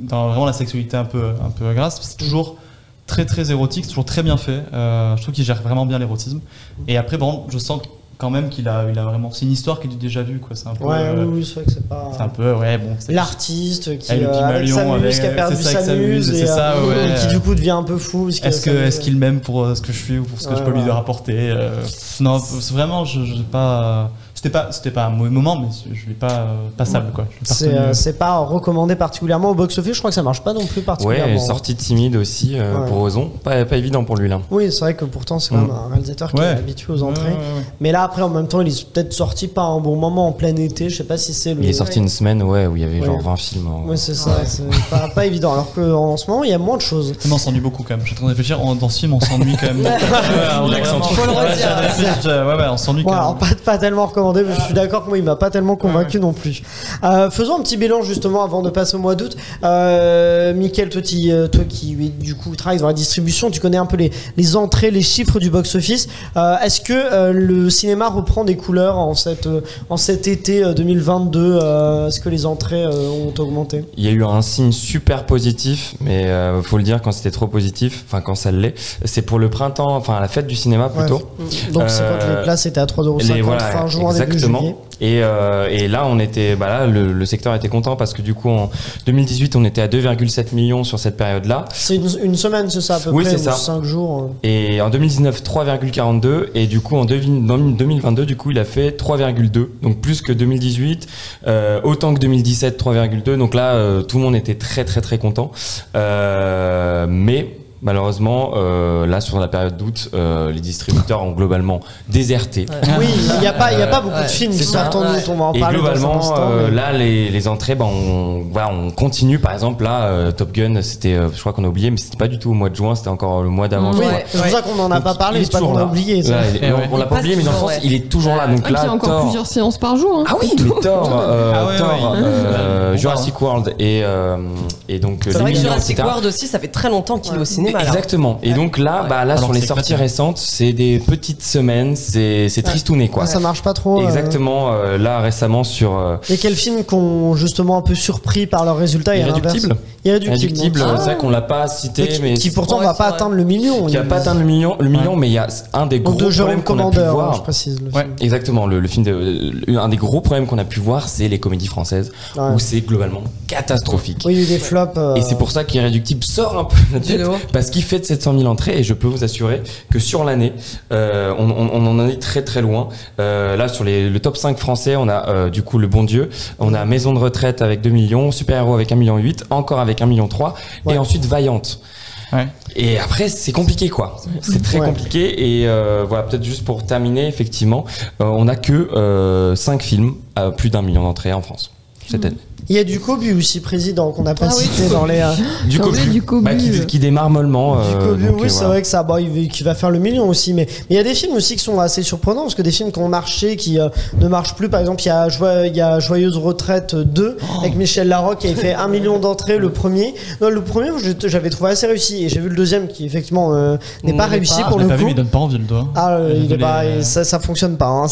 [SPEAKER 10] dans vraiment la sexualité un peu grasse. C'est toujours très très érotique, c'est toujours très bien fait. Je trouve qu'il gère vraiment bien l'érotisme. Et après, bon, je sens quand même qu'il a vraiment. C'est une histoire qu'il a déjà vue, quoi. C'est un peu.
[SPEAKER 6] Oui, c'est vrai que c'est pas.
[SPEAKER 10] C'est un peu, bon.
[SPEAKER 6] L'artiste qui
[SPEAKER 10] avec
[SPEAKER 6] Samus, qui a perdu Samus,
[SPEAKER 10] et
[SPEAKER 6] qui du coup devient un peu fou.
[SPEAKER 10] Est-ce qu'il m'aime pour ce que je suis ou pour ce que je peux lui rapporter? Non, c'est vraiment, je pas. C'était pas un mauvais moment, mais je l'ai pas passable, quoi.
[SPEAKER 6] C'est pas recommandé particulièrement au box-office. Je crois que ça marche pas non plus particulièrement.
[SPEAKER 9] Ouais, sortie timide aussi pour Ozon. Pas évident pour lui là.
[SPEAKER 6] Oui, c'est vrai que pourtant c'est quand même un réalisateur qui est habitué aux entrées. Mais là après, en même temps, il est peut-être sorti pas un bon moment en plein été. Je sais pas si c'est le.
[SPEAKER 9] Il est sorti une semaine, où il y avait genre 20 films.
[SPEAKER 6] Oui, c'est ça. C'est pas évident. Alors qu'en ce moment, il y a moins de choses.
[SPEAKER 10] On s'ennuie beaucoup quand même. Je suis en train de réfléchir. Dans ce film, on s'ennuie quand même.
[SPEAKER 6] Faut le redire.
[SPEAKER 10] On s'ennuie quand même.
[SPEAKER 6] Alors pas tellement recommandé. Mais je suis d'accord. Moi, il m'a pas tellement convaincu non plus. Faisons un petit bilan justement avant de passer au mois d'août. Mickaël, toi qui du coup travailles dans la distribution, tu connais un peu les entrées, les chiffres du box-office. Est-ce que le cinéma reprend des couleurs en cet été 2022? Est-ce que les entrées ont augmenté?
[SPEAKER 9] Il y a eu un signe super positif, mais faut le dire quand c'était trop positif, enfin quand ça l'est. C'est pour le printemps, enfin la fête du cinéma plutôt.
[SPEAKER 6] Donc c'est quand les places étaient à 3,50€ fin juin, début juillet.
[SPEAKER 9] Et là, on était, le secteur était content parce que du coup, en 2018, on était à 2,7 millions sur cette période-là.
[SPEAKER 6] C'est une semaine, c'est ça à peu près,
[SPEAKER 9] c'est ça.
[SPEAKER 6] 5 jours.
[SPEAKER 9] Et en 2019, 3,42. Et du coup, en 2022, du coup, il a fait 3,2. Donc plus que 2018, autant que 2017, 3,2. Donc là, tout le monde était très très très content. Mais malheureusement, là sur la période d'août, les distributeurs ont globalement déserté.
[SPEAKER 6] Oui, il n'y a pas beaucoup de films qui sortent en août, on va en parler.
[SPEAKER 9] Et globalement, là, les entrées, on continue. Par exemple, là, Top Gun, c'était, je crois qu'on a oublié, mais c'était pas du tout au mois de juin, c'était encore le mois d'avant.
[SPEAKER 6] Oui, c'est pour ça qu'on n'en a pas parlé, c'est pas qu'on l'a oublié.
[SPEAKER 9] On l'a pas oublié, mais dans le sens, il est toujours là. Donc là,
[SPEAKER 7] il y a encore plusieurs séances par jour.
[SPEAKER 9] Ah oui, Thor, Jurassic World et donc.
[SPEAKER 4] C'est vrai que Jurassic World aussi, ça fait très longtemps qu'il est au cinéma.
[SPEAKER 9] Exactement. Et donc là, sur les sorties récentes, c'est des petites semaines, c'est tristouné, quoi.
[SPEAKER 6] Ça marche pas trop.
[SPEAKER 9] Exactement. Là, récemment sur.
[SPEAKER 6] Et quels films qui ont justement un peu surpris par leurs résultats?
[SPEAKER 9] Irréductible.
[SPEAKER 6] Irréductible.
[SPEAKER 9] C'est vrai qu'on l'a pas cité, mais
[SPEAKER 6] qui pourtant va pas atteindre le million.
[SPEAKER 9] Qui a pas atteint le million, mais il y a un des gros problèmes qu'on a pu voir.
[SPEAKER 6] Je précise.
[SPEAKER 9] Exactement. Le film un des gros problèmes qu'on a pu voir, c'est les comédies françaises où c'est globalement catastrophique.
[SPEAKER 6] Oui, il y a eu des flops.
[SPEAKER 9] Et c'est pour ça qu'Irréductible sort un peu de la tête. parce qu'il fait de 700 000 entrées et je peux vous assurer que sur l'année, on en est très très loin. Là, sur le top 5 français, on a du coup Le Bon Dieu, on a Maison de retraite avec 2 millions, Super Héros avec 1,8 million, encore avec 1,3 million, et ensuite Vaillante. Ouais. Et après, c'est compliqué, quoi. C'est très compliqué. Et voilà, peut-être juste pour terminer, effectivement, on n'a que 5 films à plus d'1 million d'entrées en France cette année.
[SPEAKER 6] Il y a du Cobu aussi, président, qu'on n'a pas cité dans les.
[SPEAKER 9] Du Cobu. Bah, qui démarre mollement.
[SPEAKER 6] Du Cobu, oui, c'est vrai que ça, qui va faire le million aussi. Mais il y a des films aussi qui sont assez surprenants, parce que des films qui ont marché, qui ne marchent plus. Par exemple, il y a Joyeuse Retraite 2, avec Michel Larocque, qui avait fait 1 million d'entrées le premier. Non, le premier, j'avais trouvé assez réussi. Et j'ai vu le deuxième, qui effectivement n'est pas réussi pour le coup.
[SPEAKER 10] Vu, mais il donne pas envie, le doigt.
[SPEAKER 6] Ah, il est pas, ça fonctionne pas. Hein.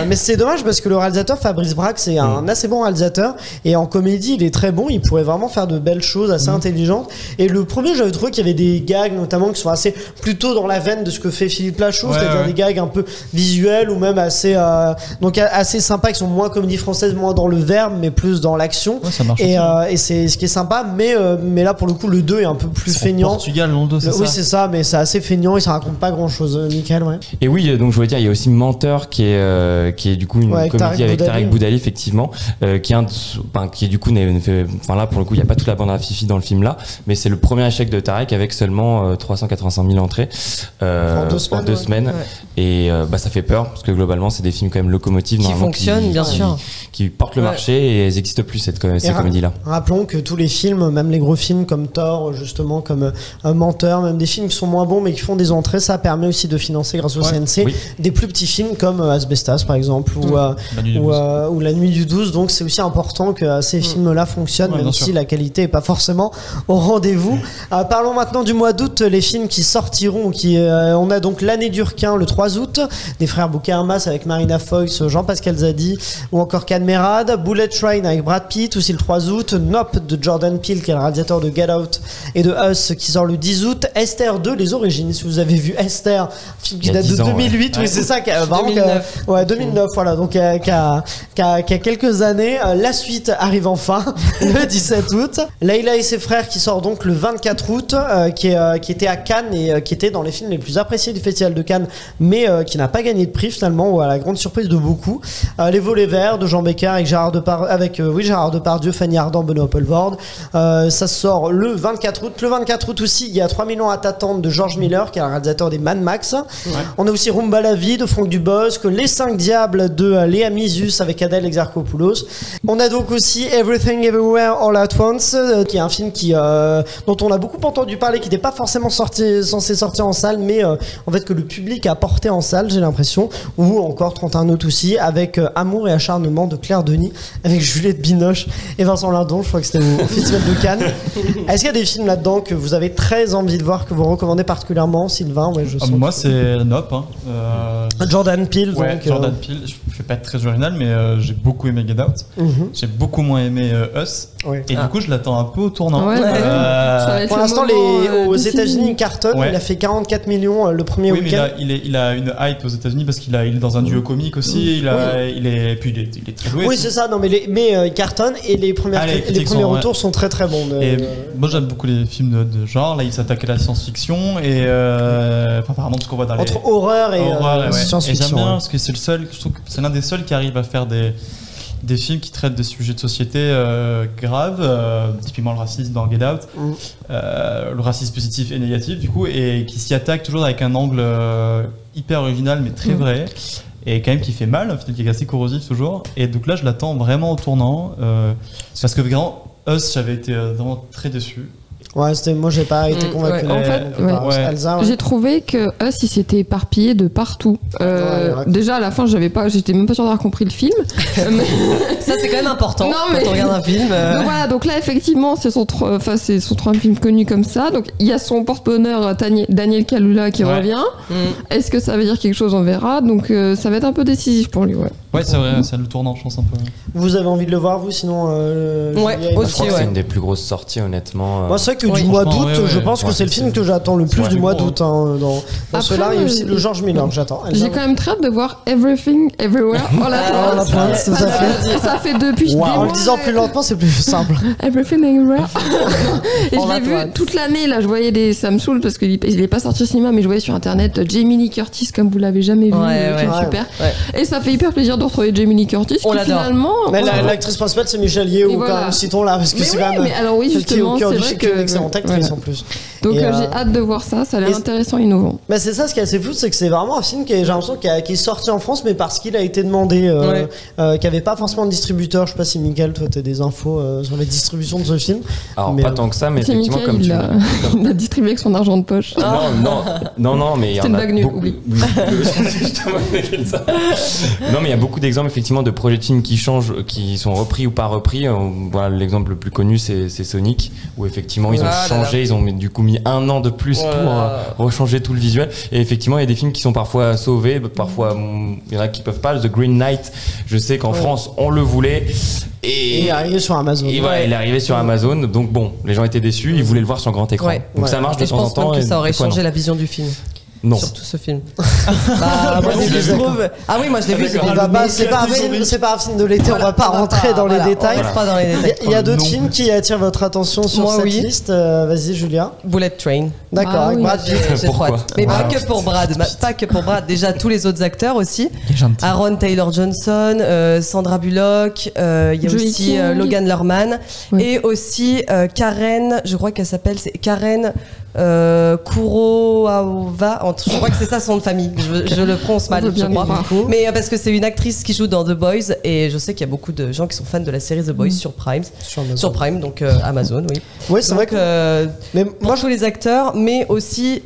[SPEAKER 6] Mais c'est dommage, parce que le réalisateur, Fabrice Braque, c'est un assez bon réalisateur. Et en comédie, il est très bon, il pourrait vraiment faire de belles choses assez intelligentes. Et le premier, j'avais trouvé qu'il y avait des gags notamment qui sont assez plutôt dans la veine de ce que fait Philippe Lachaud, c'est-à-dire des gags un peu visuels ou même assez donc assez sympas, qui sont moins comédie française, moins dans le verbe mais plus dans l'action.
[SPEAKER 10] Ça marche
[SPEAKER 6] et c'est ce qui est sympa, mais là pour le coup le 2 est un peu plus feignant.
[SPEAKER 10] Portugal, le 2, c'est ça.
[SPEAKER 6] Oui, c'est ça, mais c'est assez feignant, il se raconte pas grand-chose, Mickaël,
[SPEAKER 9] Et oui, donc je voulais dire, il y a aussi Menteur qui est du coup une comédie avec Tarek Boudali, effectivement, qui est du coup enfin là pour le coup il n'y a pas toute la bande à Fifi dans le film là, mais c'est le premier échec de Tarek avec seulement 385 000 entrées en 2 semaines. Et ça fait peur parce que globalement c'est des films quand même locomotives
[SPEAKER 4] qui fonctionnent bien sûr,
[SPEAKER 9] qui portent le marché et elles n'existent plus ces comédies là.
[SPEAKER 6] Rappelons que tous les films, même les gros films comme Thor justement, comme Menteur, même des films qui sont moins bons mais qui font des entrées, ça permet aussi de financer grâce au CNC des plus petits films comme Asbestas par exemple ou La Nuit du 12. Donc c'est aussi important que ces films là fonctionnent, même si la qualité est pas forcément au rendez-vous. Parlons maintenant du mois d'août, les films qui sortiront, on a donc L'Année du Requin le 3 août, des frères Bouquet-Hermas avec Marina Foïs, Jean-Pascal Zadi ou encore Cadmerade, Bullet Train avec Brad Pitt aussi le 3 août, Nope de Jordan Peele qui est le réalisateur de Get Out et de Us qui sort le 10 août, Esther 2 les origines, si vous avez vu Esther, film qui date de 2008, oui c'est ça, 2009 voilà, donc qui a quelques années. La suite arrive enfin le 17 août. Leïla et ses frères qui sort donc le 24 août, qui était à Cannes et qui était dans les films les plus appréciés du Festival de Cannes, mais qui n'a pas gagné de prix finalement, ou à la grande surprise de beaucoup. Les Volets Verts de Jean Becker avec Gérard Depardieu, Fanny Ardant, Benoît Poelvoorde. Ça sort le 24 août. Le 24 août aussi, il y a 3 millions à t'attendre de George Miller, qui est le réalisateur des Mad Max. On a aussi Rumba la vie de Franck Dubosc, Les 5 Diables de Léa Misus avec Adèle Exarchopoulos. On a donc aussi Everything Everywhere All at Once, qui est un film dont on a beaucoup entendu parler, qui n'était pas forcément censé sortir en salle, mais en fait que le public a porté en salle, j'ai l'impression. Ou encore 31 août aussi, avec Amour et acharnement de Claire Denis, avec Juliette Binoche et Vincent Lindon, je crois que c'était au Festival de Cannes. Est-ce qu'il y a des films là-dedans que vous avez très envie de voir, que vous recommandez particulièrement, Sylvain?
[SPEAKER 10] Moi c'est Nope.
[SPEAKER 6] Jordan Peele.
[SPEAKER 10] Jordan Peele, je ne vais pas être très original, mais j'ai beaucoup aimé Get Out. J'ai beaucoup moins aimé Us. Et du coup, je l'attends un peu au tournant.
[SPEAKER 6] Pour l'instant, aux États-Unis, il cartonne. Il a fait 44 millions le premier week-end.
[SPEAKER 10] Mais il a une hype aux États-Unis parce qu'il est dans un duo comique aussi. Il est très doué.
[SPEAKER 6] Oui, c'est ça. Non, mais il cartonne et les premiers retours sont très très bons.
[SPEAKER 10] Et moi, j'aime beaucoup les films de genre. Là, il s'attaque à la science-fiction et apparemment ce qu'on voit dans
[SPEAKER 6] entre horreur et science-fiction.
[SPEAKER 10] Et j'aime bien parce que c'est le seul. Je trouve que c'est l'un des seuls qui arrive à faire des films qui traitent des sujets de société graves, typiquement le racisme dans Get Out, le racisme positif et négatif du coup, et qui s'y attaque toujours avec un angle hyper original mais très vrai, et quand même qui fait mal, un film qui est assez corrosif toujours. Et donc là je l'attends vraiment au tournant, parce que vraiment Us, j'avais été vraiment très déçu.
[SPEAKER 6] Moi j'ai pas été convaincu.
[SPEAKER 7] En fait, j'ai trouvé que Us il s'était éparpillé de partout. Déjà à la fin j'étais même pas sûre d'avoir compris le film.
[SPEAKER 4] Ça c'est quand même important quand on regarde un film.
[SPEAKER 7] Donc voilà, donc là effectivement c'est son troisième film connu comme ça. Donc il y a son porte-bonheur Daniel Kaluuya qui revient. Est-ce que ça veut dire quelque chose? On verra. Donc ça va être un peu décisif pour lui.
[SPEAKER 10] Ouais, c'est vrai, c'est le tournant, je pense un peu.
[SPEAKER 6] Vous avez envie de le voir, vous, sinon
[SPEAKER 9] aussi, je crois que c'est une des plus grosses sorties, honnêtement.
[SPEAKER 6] Moi, c'est vrai que du mois d'août, je pense que c'est le film que j'attends le plus du mois d'août. Dans ceux-là, il y a aussi le George Miller que j'attends.
[SPEAKER 7] J'ai quand même très hâte de voir Everything Everywhere All at Once. Ça fait depuis des mois.
[SPEAKER 6] En le disant plus lentement, c'est plus simple.
[SPEAKER 7] Everything Everywhere. Et je l'ai vu toute l'année. Là, je voyais ça me saoule parce qu'il n'est pas sorti au cinéma, mais je voyais sur internet Jamie Lee Curtis comme vous l'avez jamais vu. Super. Et ça fait hyper plaisir de retrouver Jamie Lee Curtis.
[SPEAKER 4] On l'adore.
[SPEAKER 6] Mais l'actrice principale, c'est Michelle Yeoh, quand même, citons-la, parce que c'est quand même.
[SPEAKER 7] Mais alors oui, justement, c'est vrai que
[SPEAKER 6] excellente actrice en plus.
[SPEAKER 7] Donc j'ai hâte de voir ça. Ça a l'air intéressant et innovant.
[SPEAKER 6] Mais c'est ça, ce qui est assez fou, c'est que c'est vraiment un film qui j'ai l'impression qui est sorti en France, mais parce qu'il a été demandé, qui avait pas forcément de distributeur. Je sais pas si Mickaël, toi, t'as des infos sur les distributions de ce film.
[SPEAKER 9] Alors pas tant que ça, mais effectivement, comme tu
[SPEAKER 7] il a distribué avec son argent de poche.
[SPEAKER 9] Non, mais il y en a beaucoup. Non, mais il y a beaucoup d'exemples effectivement de projets de films qui changent, qui sont repris ou pas repris. Voilà, l'exemple le plus connu, c'est Sonic, où effectivement ils ont changé, ils ont du coup mis 1 an de plus pour rechanger tout le visuel. Et effectivement, il y a des films qui sont parfois sauvés, parfois il y en a qui peuvent pas. The Green Knight, je sais qu'en France on le voulait. Et
[SPEAKER 6] il est arrivé sur Amazon.
[SPEAKER 9] Et voilà, il est arrivé sur Amazon. Donc bon, les gens étaient déçus, ils voulaient le voir sur grand écran. Donc ça marche de temps en temps.
[SPEAKER 4] Je pense que ça aurait changé la vision du film.
[SPEAKER 9] Non.
[SPEAKER 4] Surtout ce film. Moi, je trouve. Ah oui, moi je l'ai vu.
[SPEAKER 6] C'est pas un film de l'été, on va pas rentrer dans les détails. Il y a d'autres films qui attirent votre attention sur cette liste. Vas-y, Julia.
[SPEAKER 4] Bullet Train.
[SPEAKER 6] D'accord, avec Brad Pitt.
[SPEAKER 4] Mais pas que pour Brad. Pas que pour Brad. Déjà tous les autres acteurs aussi. Aaron Taylor Johnson, Sandra Bullock. Il y a aussi Logan Lerman et aussi Karen. Je crois qu'elle s'appelle Karen. Kurosawa, je crois que c'est ça son nom de famille. Je le prononce mal, je crois. Mais parce que c'est une actrice qui joue dans The Boys et je sais qu'il y a beaucoup de gens qui sont fans de la série The Boys sur Prime. Sur Prime, donc Amazon, oui.
[SPEAKER 6] Oui, c'est vrai que.
[SPEAKER 4] Mais moi, je joue les acteurs, mais aussi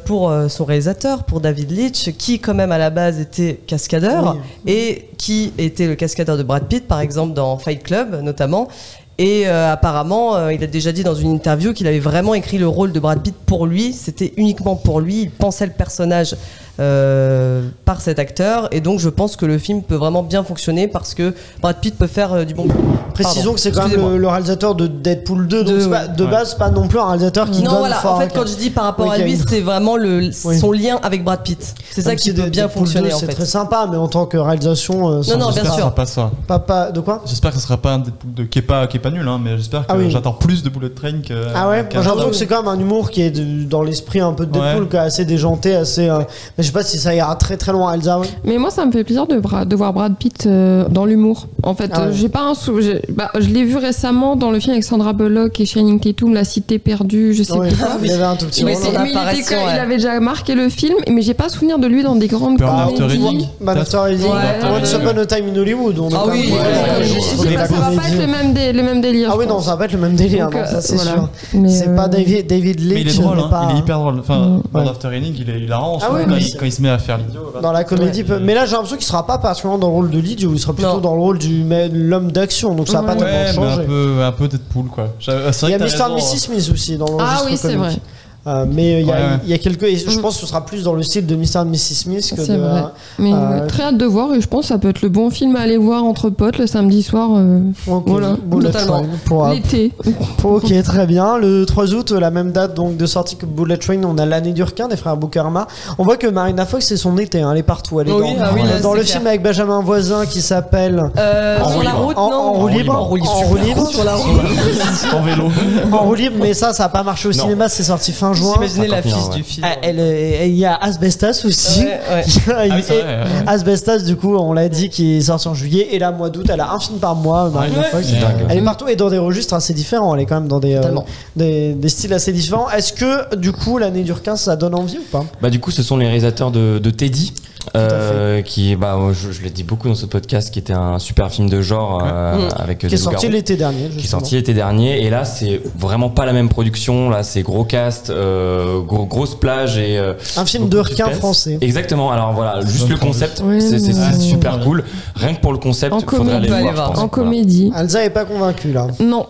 [SPEAKER 4] pour son réalisateur, pour David Leitch, qui quand même à la base était cascadeur et qui était le cascadeur de Brad Pitt, par exemple dans Fight Club notamment. Et apparemment, il a déjà dit dans une interview qu'il avait vraiment écrit le rôle de Brad Pitt pour lui. C'était uniquement pour lui. Il pensait le personnage par cet acteur. Et donc, je pense que le film peut vraiment bien fonctionner parce que Brad Pitt peut faire du bon.
[SPEAKER 6] Précisons que c'est quand même le réalisateur de Deadpool 2. Donc, de base, pas non plus un réalisateur qui donne.
[SPEAKER 4] Non, voilà. En fait, quand je dis par rapport à lui, c'est vraiment son lien avec Brad Pitt. C'est ça qui peut bien fonctionner.
[SPEAKER 6] C'est très sympa, mais en tant que réalisation.
[SPEAKER 4] Non, bien sûr.
[SPEAKER 10] Pas ça.
[SPEAKER 6] Pas de quoi?
[SPEAKER 10] J'espère que ce sera pas un Deadpool 2 qui est pas nul, hein, mais j'espère que j'attends plus de Bullet Train que.
[SPEAKER 6] Ah ouais, moi j'ai l'impression que c'est quand même un humour qui est dans l'esprit un peu de Deadpool, qui est assez déjanté, assez. Mais je sais pas si ça ira très très loin, Elsa.
[SPEAKER 7] Mais moi ça me fait plaisir de voir Brad Pitt dans l'humour. En fait, j'ai pas un je l'ai vu récemment dans le film avec Sandra Bullock et Channing Tatum, La Cité perdue, je sais plus quoi.
[SPEAKER 6] Il y avait un tout petit
[SPEAKER 7] il avait déjà marqué le film, mais j'ai pas souvenir de lui dans des grandes comédies.
[SPEAKER 6] After Reading, Once Upon a Time in Hollywood.
[SPEAKER 7] Ah oui, ça va pas être le même délire.
[SPEAKER 6] Ah oui, non, ça va pas être le même délire, ça c'est sûr. C'est pas David Leitch.
[SPEAKER 10] Mais il est drôle, il est hyper drôle. Enfin, dans After Reading, il est hilarant quand il se met à faire l'idiot.
[SPEAKER 6] Dans la comédie, mais là j'ai l'impression qu'il sera pas particulièrement dans le rôle de l'idiot, il sera plutôt dans le rôle de l'homme d'action, donc ça va pas tellement changer.
[SPEAKER 10] Un peu Deadpool quoi.
[SPEAKER 6] Il y a Mr. Mrs. Smith aussi dans l'enregistrement.
[SPEAKER 7] Ah oui, c'est vrai.
[SPEAKER 6] Mais il y a quelques. Et je pense que ce sera plus dans le style de Mr. Mrs. Smith que
[SPEAKER 7] de. Vrai. Mais très hâte de voir et je pense que ça peut être le bon film à aller voir entre potes le samedi soir. Voilà, totalement. L'été.
[SPEAKER 6] Ok, très bien. Le 3 août, la même date donc de sortie que Bullet Train, on a L'année du requin des frères Boukarma. On voit que Marina Foïs c'est son été, elle est partout. Elle est dans le film avec Benjamin Voisin qui s'appelle.
[SPEAKER 4] Sur la route,
[SPEAKER 6] en roue libre. En roue libre.
[SPEAKER 4] Sur la route.
[SPEAKER 10] En vélo.
[SPEAKER 6] En roue libre, mais ça a pas marché au cinéma, c'est sorti fin juin.
[SPEAKER 4] Imaginez l'affiche du film.
[SPEAKER 6] Il y a Asbestas aussi. Asbestas, du coup, on l'a dit, qui est sorti en juillet. Et là, mois d'août, elle a un film par mois. Marina Foïs. Elle est partout et dans des registres assez différents. Elle est quand même dans des styles assez différents. Est-ce que, du coup, L'année du requin, ça donne envie ou pas?
[SPEAKER 9] Bah, du coup, ce sont les réalisateurs de Teddy. Qui je l'ai dit beaucoup dans ce podcast, qui était un super film de genre avec
[SPEAKER 6] qui est sorti l'été dernier,
[SPEAKER 9] qui est sorti l'été dernier, et là c'est vraiment pas la même production. Là c'est gros cast, grosse plage et
[SPEAKER 6] un film de requin français.
[SPEAKER 9] Exactement. Alors voilà, juste le concept, c'est super cool. Rien que pour le concept, il faudrait aller le voir.
[SPEAKER 7] En comédie.
[SPEAKER 6] Elsa est pas convaincue là.
[SPEAKER 7] Non.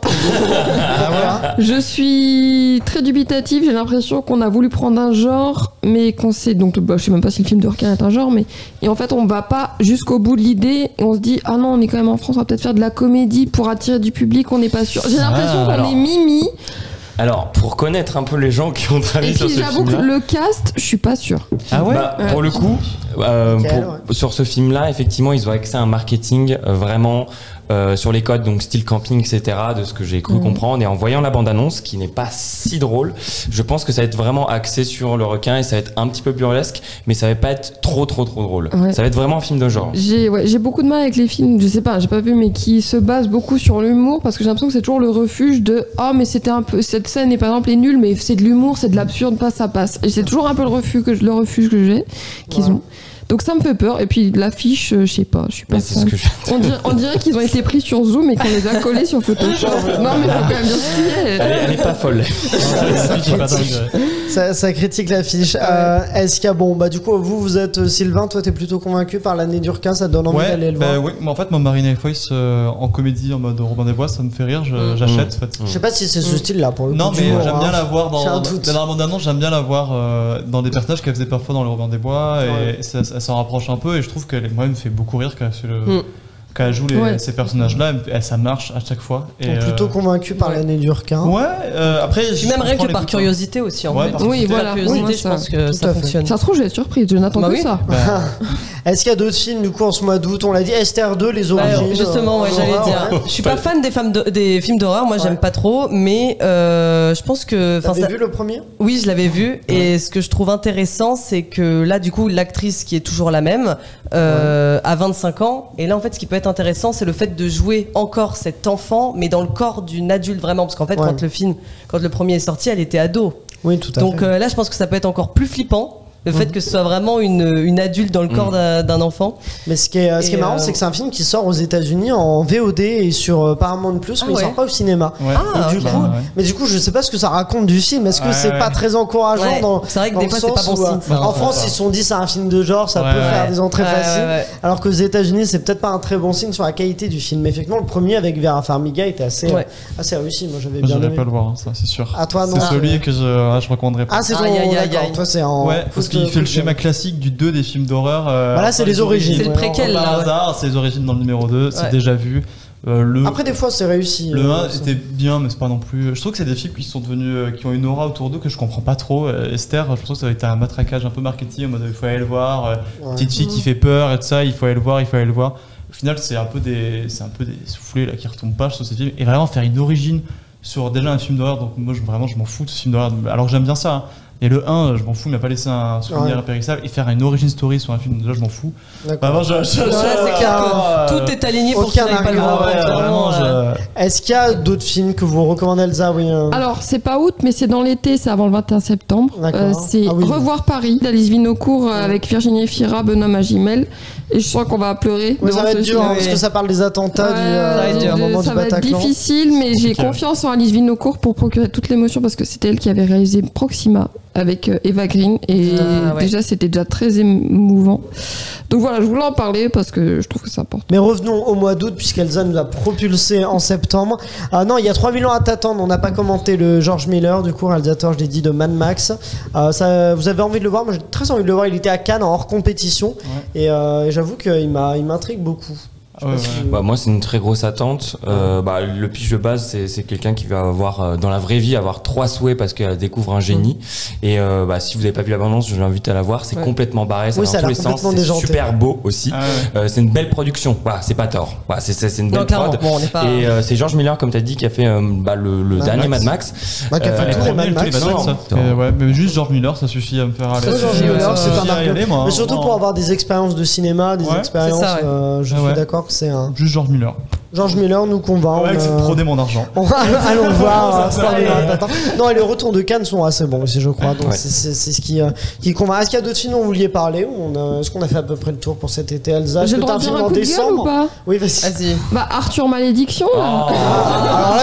[SPEAKER 7] Je suis très dubitative. J'ai l'impression qu'on a voulu prendre un genre, mais qu'on sait donc je sais même pas si le film de requin est un genre. Et en fait on va pas jusqu'au bout de l'idée et on se dit ah non on est quand même en France, on va peut-être faire de la comédie pour attirer du public, on n'est pas sûr. J'ai l'impression qu'on est mimi
[SPEAKER 9] Alors, pour connaître un peu les gens qui ont travaillé sur ce film-là...
[SPEAKER 7] j'avoue que le cast, je suis pas sûre.
[SPEAKER 10] Ah ouais,
[SPEAKER 9] pour le coup, sur ce film-là, effectivement, ils ont accès à un marketing vraiment... sur les codes, donc style camping, etc., de ce que j'ai cru comprendre. Et en voyant la bande-annonce, qui n'est pas si drôle, je pense que ça va être vraiment axé sur le requin et ça va être un petit peu burlesque, mais ça va pas être trop drôle. Ouais. Ça va être vraiment un film de genre.
[SPEAKER 7] J'ai beaucoup de mal avec les films, je sais pas, j'ai pas vu, mais qui se basent beaucoup sur l'humour, parce que j'ai l'impression que c'est toujours le refuge de mais c'était un peu, cette scène, par exemple, est nulle, mais c'est de l'humour, c'est de l'absurde, ça passe. Et c'est toujours un peu le refuge que j'ai, qu'ils ont. Donc ça me fait peur. Et puis l'affiche, je sais pas, je suis pas fan. On dirait qu'ils ont été pris sur Zoom et qu'on les a collés sur Photoshop. Non mais faut quand même dire ce qu'il y a.
[SPEAKER 9] Elle est pas folle.
[SPEAKER 6] Ça critique l'affiche. Est-ce qu'il y a du coup vous êtes Sylvain, toi t'es plutôt convaincu par l'année du requin, ça te donne envie d'aller le voir.
[SPEAKER 10] Oui, mais en fait moi Marina Foïs en comédie en mode Robin des Bois, ça me fait rire, j'achète. En fait.
[SPEAKER 6] Je sais pas si c'est ce style-là pour le coup.
[SPEAKER 10] Non mais j'aime bien la voir dans la bande-annonce, j'aime bien la voir dans des personnages qu'elle faisait parfois dans le Robin des Bois et ça s'en rapproche un peu et je trouve qu'elle me fait beaucoup rire quand elle joue ces personnages-là, ça marche à chaque fois. Et
[SPEAKER 6] plutôt convaincu par l'année du requin.
[SPEAKER 10] Ouais, après.
[SPEAKER 4] Puis même rien que par curiosité aussi, en fait.
[SPEAKER 7] Oui, voilà.
[SPEAKER 4] Curiosité, je pense que ça fonctionne.
[SPEAKER 7] Ça se trouve, je vais être surprise, je n'attends que ça.
[SPEAKER 6] Est-ce qu'il y a d'autres films, du coup, en ce mois d'août? On l'a dit, Esther 2, les origines.
[SPEAKER 4] Justement, j'allais dire. Je suis pas fan des films d'horreur, moi, j'aime pas trop, mais je pense que.
[SPEAKER 6] T'avais vu le premier?
[SPEAKER 4] Oui, je l'avais vu. Et ce que je trouve intéressant, c'est que là, du coup, l'actrice qui est toujours la même, a 25 ans. Et là, en fait, ce qui peut être intéressant, c'est le fait de jouer encore cet enfant, mais dans le corps d'une adulte vraiment, parce qu'en fait, quand le premier est sorti, elle était ado.
[SPEAKER 6] Oui, tout à fait.
[SPEAKER 4] Donc là, je pense que ça peut être encore plus flippant. Le fait que ce soit vraiment une adulte dans le corps d'un enfant.
[SPEAKER 6] Mais ce qui est marrant, c'est que c'est un film qui sort aux États-Unis en VOD et sur Paramount+, mais il sort pas au cinéma. Mais du coup, je sais pas ce que ça raconte du film. Est-ce que c'est pas très encourageant
[SPEAKER 4] c'est vrai que des fois, c'est pas bon signe.
[SPEAKER 6] En France, ils se sont dit c'est un film de genre, ça peut faire des entrées faciles. Alors qu'aux États-Unis, c'est peut-être pas un très bon signe sur la qualité du film. Mais effectivement, le premier avec Vera Farmiga était assez réussi. Moi, j'avais bien aimé.
[SPEAKER 10] Je vais pas le voir, ça, c'est sûr.
[SPEAKER 6] À toi, non.
[SPEAKER 10] C'est celui que je recommanderais pas.
[SPEAKER 6] Ah, c'est ton. Toi, c'est en.
[SPEAKER 10] Parce qu'il fait le schéma classique du 2 des films d'horreur.
[SPEAKER 6] Voilà, c'est les origines.
[SPEAKER 4] C'est le préquel.
[SPEAKER 10] Par hasard, c'est les origines dans le numéro 2, c'est déjà vu.
[SPEAKER 6] Après, des fois, c'est réussi.
[SPEAKER 10] Le 1 était bien, mais c'est pas non plus. Je trouve que c'est des films qui sont devenus, qui ont une aura autour d'eux que je comprends pas trop. Esther, je trouve que ça a été un matraquage un peu marketing, en mode il faut aller le voir. Petite fille qui fait peur et tout ça, il faut aller le voir. Au final, c'est un peu des soufflets là qui retombent pas sur ces films. Et vraiment faire une origine sur déjà un film d'horreur, donc moi je m'en fous de ce film d'horreur, alors que j'aime bien ça. Et le 1, je m'en fous, il m'a pas laissé un souvenir impérissable. Et faire une origin story sur un film, déjà, je m'en fous.
[SPEAKER 6] D'accord.
[SPEAKER 4] C'est clair que tout est aligné pour qu'il n'aille pas le voir.
[SPEAKER 6] Est-ce qu'il y a d'autres films que vous recommandez, Elsa?
[SPEAKER 7] Alors, c'est pas août, mais c'est dans l'été, c'est avant le 21 septembre. C'est Revoir Paris d'Alice Vinocourt avec Virginie Efira, Benoît Magimel. Et je sens qu'on va pleurer.
[SPEAKER 6] Ça va être dur, parce que ça parle des attentats du moment du Bataclan.
[SPEAKER 7] Ça va être difficile, mais j'ai confiance en Alice Vinocourt pour procurer toute l'émotion, parce que c'était elle qui avait réalisé Proxima avec Eva Green, et déjà c'était déjà très émouvant. Donc voilà, je voulais en parler parce que je trouve que ça important.
[SPEAKER 6] Mais revenons au mois d'août, puisqu'Elsa nous a propulsé en septembre. Non, il y a 3000 ans à t'attendre, on n'a pas commenté le George Miller, du coup réalisateur, je l'ai dit, de Mad Max. Vous avez envie de le voir? Moi j'ai très envie de le voir, il était à Cannes en hors compétition, et j'avoue qu'il m'intrigue beaucoup.
[SPEAKER 9] Moi c'est une très grosse attente. Le pitch de base, c'est quelqu'un qui va avoir dans la vraie vie avoir 3 souhaits parce qu'elle découvre un génie. Et si vous n'avez pas vu l'abondance, je l'invite à la voir. C'est complètement barré, ça va dans tous les sens, c'est super beau aussi. C'est une belle production. Voilà, c'est pas tort. Voilà, c'est une belle prod. Et c'est George Miller, comme tu as dit, qui a fait le dernier Mad Max.
[SPEAKER 6] Qui a fait tous les Mad Max.
[SPEAKER 10] Mais juste George Miller, ça suffit à me faire aller.
[SPEAKER 6] George Miller, c'est un argument. Mais surtout pour avoir des expériences de cinéma, des expériences. Je suis d'accord. C'est un...
[SPEAKER 10] Juste George Miller.
[SPEAKER 6] George Miller nous convainc.
[SPEAKER 10] Prenez mon argent.
[SPEAKER 6] Allons voir. Non, et les retours de Cannes sont assez bons aussi, je crois. Donc c'est ce qui convainc. Est-ce qu'il y a d'autres films dont vous vouliez parler? Est-ce qu'on a fait à peu près le tour pour cet été, Elsa?
[SPEAKER 7] J'ai le droit de dire un coup de gueule ou pas?
[SPEAKER 6] Oui, vas-y.
[SPEAKER 7] Arthur Malédiction.
[SPEAKER 6] Alors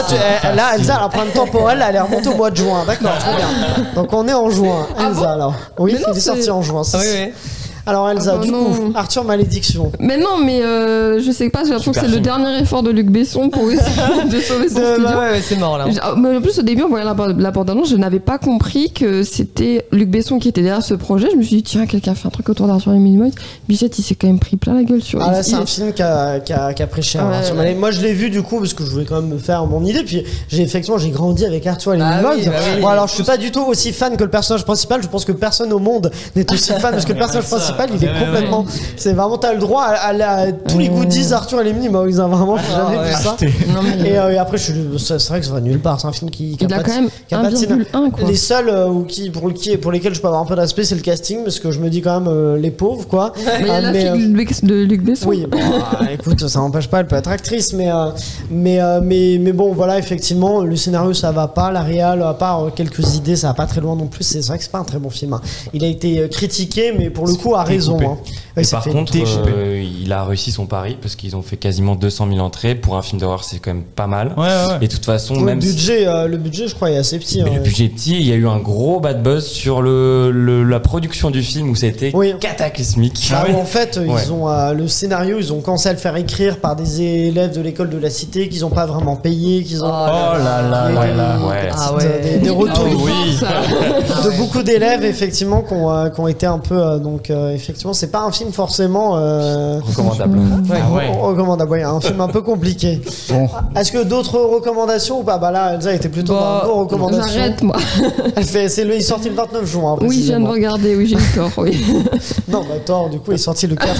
[SPEAKER 6] là, Elsa, elle prend le temporel, elle est remontée au mois de juin. D'accord, très bien. Donc on est en juin. Elsa, alors. Oui, il est sorti en juin.
[SPEAKER 4] Oui.
[SPEAKER 6] Alors Elsa, du coup, Arthur Malédiction.
[SPEAKER 7] Mais non, mais je sais pas, j'ai l'impression que c'est le dernier effort de Luc Besson pour essayer de sauver son studio.
[SPEAKER 4] Ouais, c'est mort là.
[SPEAKER 7] Mais en plus, au début, en voyant la bande-annonce, je n'avais pas compris que c'était Luc Besson qui était derrière ce projet. Je me suis dit, tiens, quelqu'un fait un truc autour d'Arthur et Minimoys. Bichette, il s'est quand même pris plein la gueule sur.
[SPEAKER 6] Ah là, c'est un film qui a pris cher. Ouais. Moi, je l'ai vu du coup parce que je voulais quand même me faire mon idée. Puis j'ai grandi avec Arthur et les Minimoys. Bon, alors je suis pas du tout aussi fan que le personnage principal. Je pense que personne au monde n'est aussi fan parce que le personnage principal, il est complètement. C'est vraiment, t'as le droit à tous les goodies Arthur et les Minimoys. Vraiment, j'ai jamais vu ça. Et après, c'est vrai que ça va nulle part. C'est un film qui
[SPEAKER 7] a quand même 1,1 quoi.
[SPEAKER 6] Les seuls pour lesquels je peux avoir un peu d'aspect, c'est le casting parce que je me dis quand même les pauvres quoi.
[SPEAKER 7] Mais il y a la fille de Luc Besson.
[SPEAKER 6] Oui, bon, écoute, ça n'empêche pas, elle peut être actrice, mais bon, voilà, effectivement, le scénario ça va pas, la réal, à part quelques idées, ça va pas très loin non plus. C'est vrai que c'est pas un très bon film. Il a été critiqué, mais pour le coup, a raison.
[SPEAKER 9] Et par contre, il a réussi son pari parce qu'ils ont fait quasiment 200 000 entrées. Pour un film d'horreur, c'est quand même pas mal. Et de toute façon, même
[SPEAKER 6] le budget, je crois, est assez petit.
[SPEAKER 9] Le budget est petit. Il y a eu un gros bad buzz sur la production du film où c'était cataclysmique.
[SPEAKER 6] En fait, ils ont le scénario, ils ont commencé à le faire écrire par des élèves de l'école de la Cité qu'ils ont pas vraiment payé, qu'ils ont des retours de beaucoup d'élèves effectivement qui ont été un peu donc effectivement c'est pas un film forcément
[SPEAKER 9] recommandable.
[SPEAKER 6] Recommandable, un film un peu compliqué. Bon. Est-ce que d'autres recommandations ou pas? Bah là, Elsa était plutôt dans vos recommandations.
[SPEAKER 7] J'arrête moi.
[SPEAKER 6] Il est sorti le 29 juin.
[SPEAKER 7] Oui, je viens de regarder. Oui, j'ai eu tort. Oui.
[SPEAKER 6] Non, Thor, du coup, il est sorti le 4.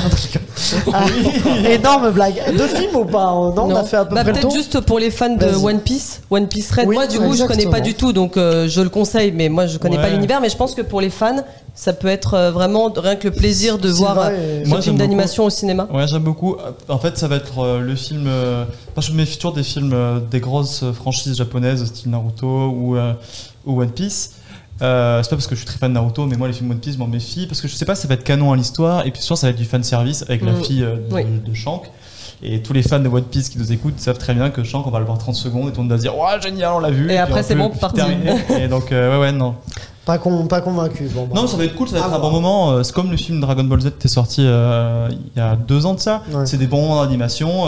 [SPEAKER 6] Énorme blague. D'autres films ou pas? Non, on a fait à peu près le
[SPEAKER 4] peut-être
[SPEAKER 6] tour.
[SPEAKER 4] juste pour les fans de One Piece Red. Moi, du coup, je connais pas du tout, donc je le conseille, mais moi, je connais pas l'univers. Mais je pense que pour les fans, ça peut être vraiment rien que le plaisir de voir ce film d'animation au cinéma.
[SPEAKER 10] Ouais, j'aime beaucoup. En fait, ça va être le film. Je me méfie toujours des films, des grosses franchises japonaises, style Naruto ou One Piece. C'est pas parce que je suis très fan de Naruto, mais moi les films One Piece m'en méfie parce que je sais pas si ça va être canon à l'histoire et puis sûr ça va être du fan service avec la fille de Shank. Et tous les fans de One Piece qui nous écoutent savent très bien que Shank, on va le voir 30 secondes et tout le monde va se dire ouais génial, on l'a vu.
[SPEAKER 4] Et après c'est bon, parti.
[SPEAKER 10] Et donc non.
[SPEAKER 6] Pas convaincu. Bon,
[SPEAKER 10] non, ça va être cool, ça va être un bon moment. C'est comme le film Dragon Ball Z qui est sorti il y a 2 ans de ça. C'est des bons moments d'animation.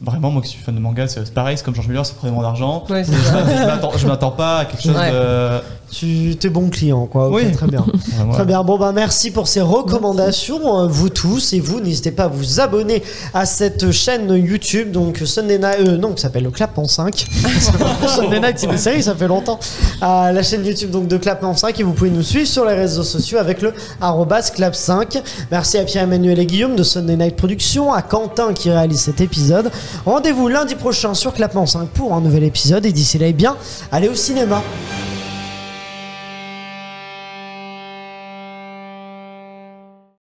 [SPEAKER 10] Vraiment, moi qui suis fan de manga, c'est pareil, c'est comme George Miller, c'est prenez mon argent. Je m'attends pas à quelque chose de.
[SPEAKER 6] Tu es bon client, quoi. Okay, très bien. Très bien. Bon, merci pour ces recommandations. Vous tous et vous, n'hésitez pas à vous abonner à cette chaîne YouTube, donc Sunday Night, qui s'appelle le Clap en 5. Sunday Night, c'est une série, ça fait longtemps. La chaîne YouTube donc de Clap en 5 et vous pouvez nous suivre sur les réseaux sociaux avec le @clap5. Merci à Pierre-Emmanuel et Guillaume de Sunday Night Productions, à Quentin qui réalise cet épisode. Rendez-vous lundi prochain sur Clap en 5 pour un nouvel épisode et d'ici là, allez au cinéma.